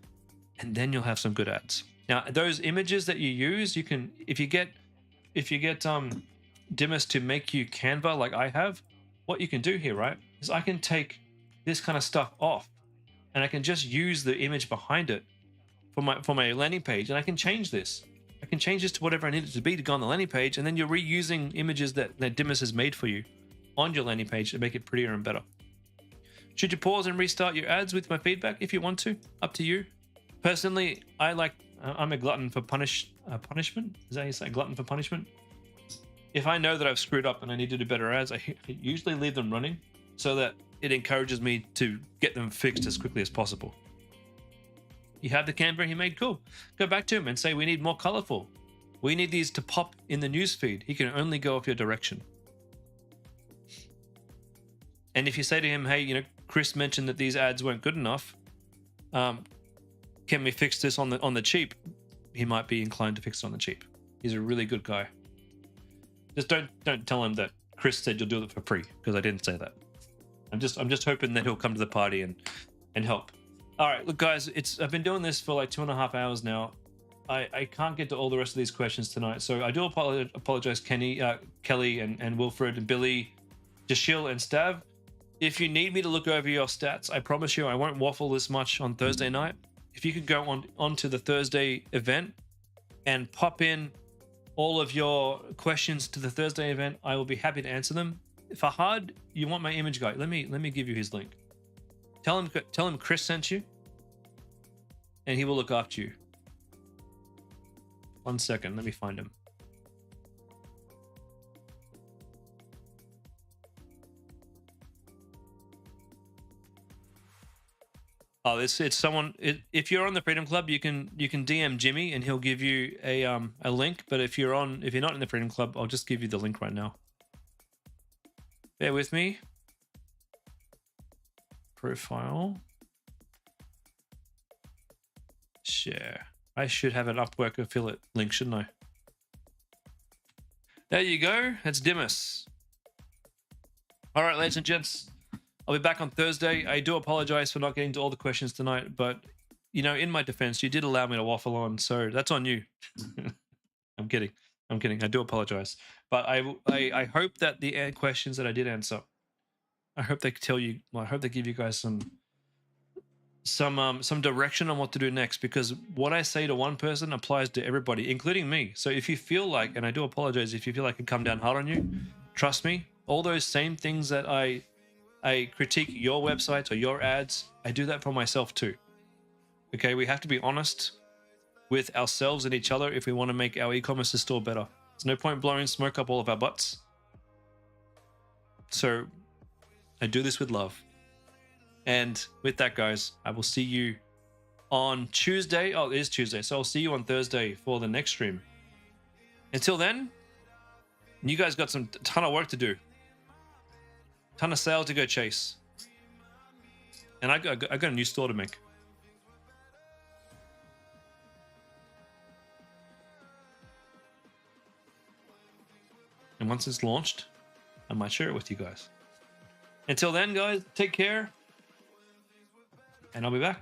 And then you'll have some good ads. Now, those images that you use, you can, if you get Dimas to make you Canva like I have, what you can do here, right, is I can take this kind of stuff off and I can just use the image behind it for my landing page, and I can change this. I can change this to whatever I need it to be to go on the landing page, and then you're reusing images that Dimas has made for you on your landing page to make it prettier and better. Should you pause and restart your ads with my feedback if you want to? Up to you. Personally, I'm a glutton for punishment. Is that how you say, glutton for punishment? If I know that I've screwed up and I need to do better ads, I usually leave them running so that it encourages me to get them fixed as quickly as possible. You have the Canva he made, cool. Go back to him and say, we need more colorful. We need these to pop in the newsfeed. He can only go off your direction. And if you say to him, hey, Chris mentioned that these ads weren't good enough. Can we fix this on the cheap? He might be inclined to fix it on the cheap. He's a really good guy. Just don't tell him that Chris said you'll do it for free, because I didn't say that. I'm just hoping that he'll come to the party and help. All right, look, guys, I've been doing this for like 2.5 hours now. I can't get to all the rest of these questions tonight, so I do apologize, Kelly and Wilfred and Billy, Jashil and Stav. If you need me to look over your stats, I promise you I won't waffle this much on Thursday night. If you could go onto the Thursday event and pop in all of your questions to the Thursday event. I will be happy to answer them. Fahad, you want my image guy? Let me give you his link. Tell him Chris sent you, and he will look after you. 1 second, let me find him. Oh, it's someone. If you're on the Freedom Club, you can DM Jimmy and he'll give you a link. But if you're not in the Freedom Club, I'll just give you the link right now. Bear with me. Profile. Share. I should have an Upwork affiliate link, shouldn't I? There you go. That's Dimas. All right, ladies and gents. I'll be back on Thursday. I do apologize for not getting to all the questions tonight, but you know, in my defense, you did allow me to waffle on, so that's on you. I'm kidding. I do apologize, but I hope that the questions that I did answer, I hope they tell you. Well, I hope they give you guys some direction on what to do next, because what I say to one person applies to everybody, including me. So if you feel like, and I do apologize if you feel like I can come down hard on you, trust me, all those same things that I critique your websites or your ads, I do that for myself too. Okay, we have to be honest with ourselves and each other if we want to make our e-commerce store better. There's no point blowing smoke up all of our butts. So I do this with love. And with that, guys, I will see you on Tuesday. Oh, it is Tuesday. So I'll see you on Thursday for the next stream. Until then, you guys got a ton of work to do. Ton of sales to go chase. And I got a new store to make. And once it's launched, I might share it with you guys. Until then, guys, take care. And I'll be back.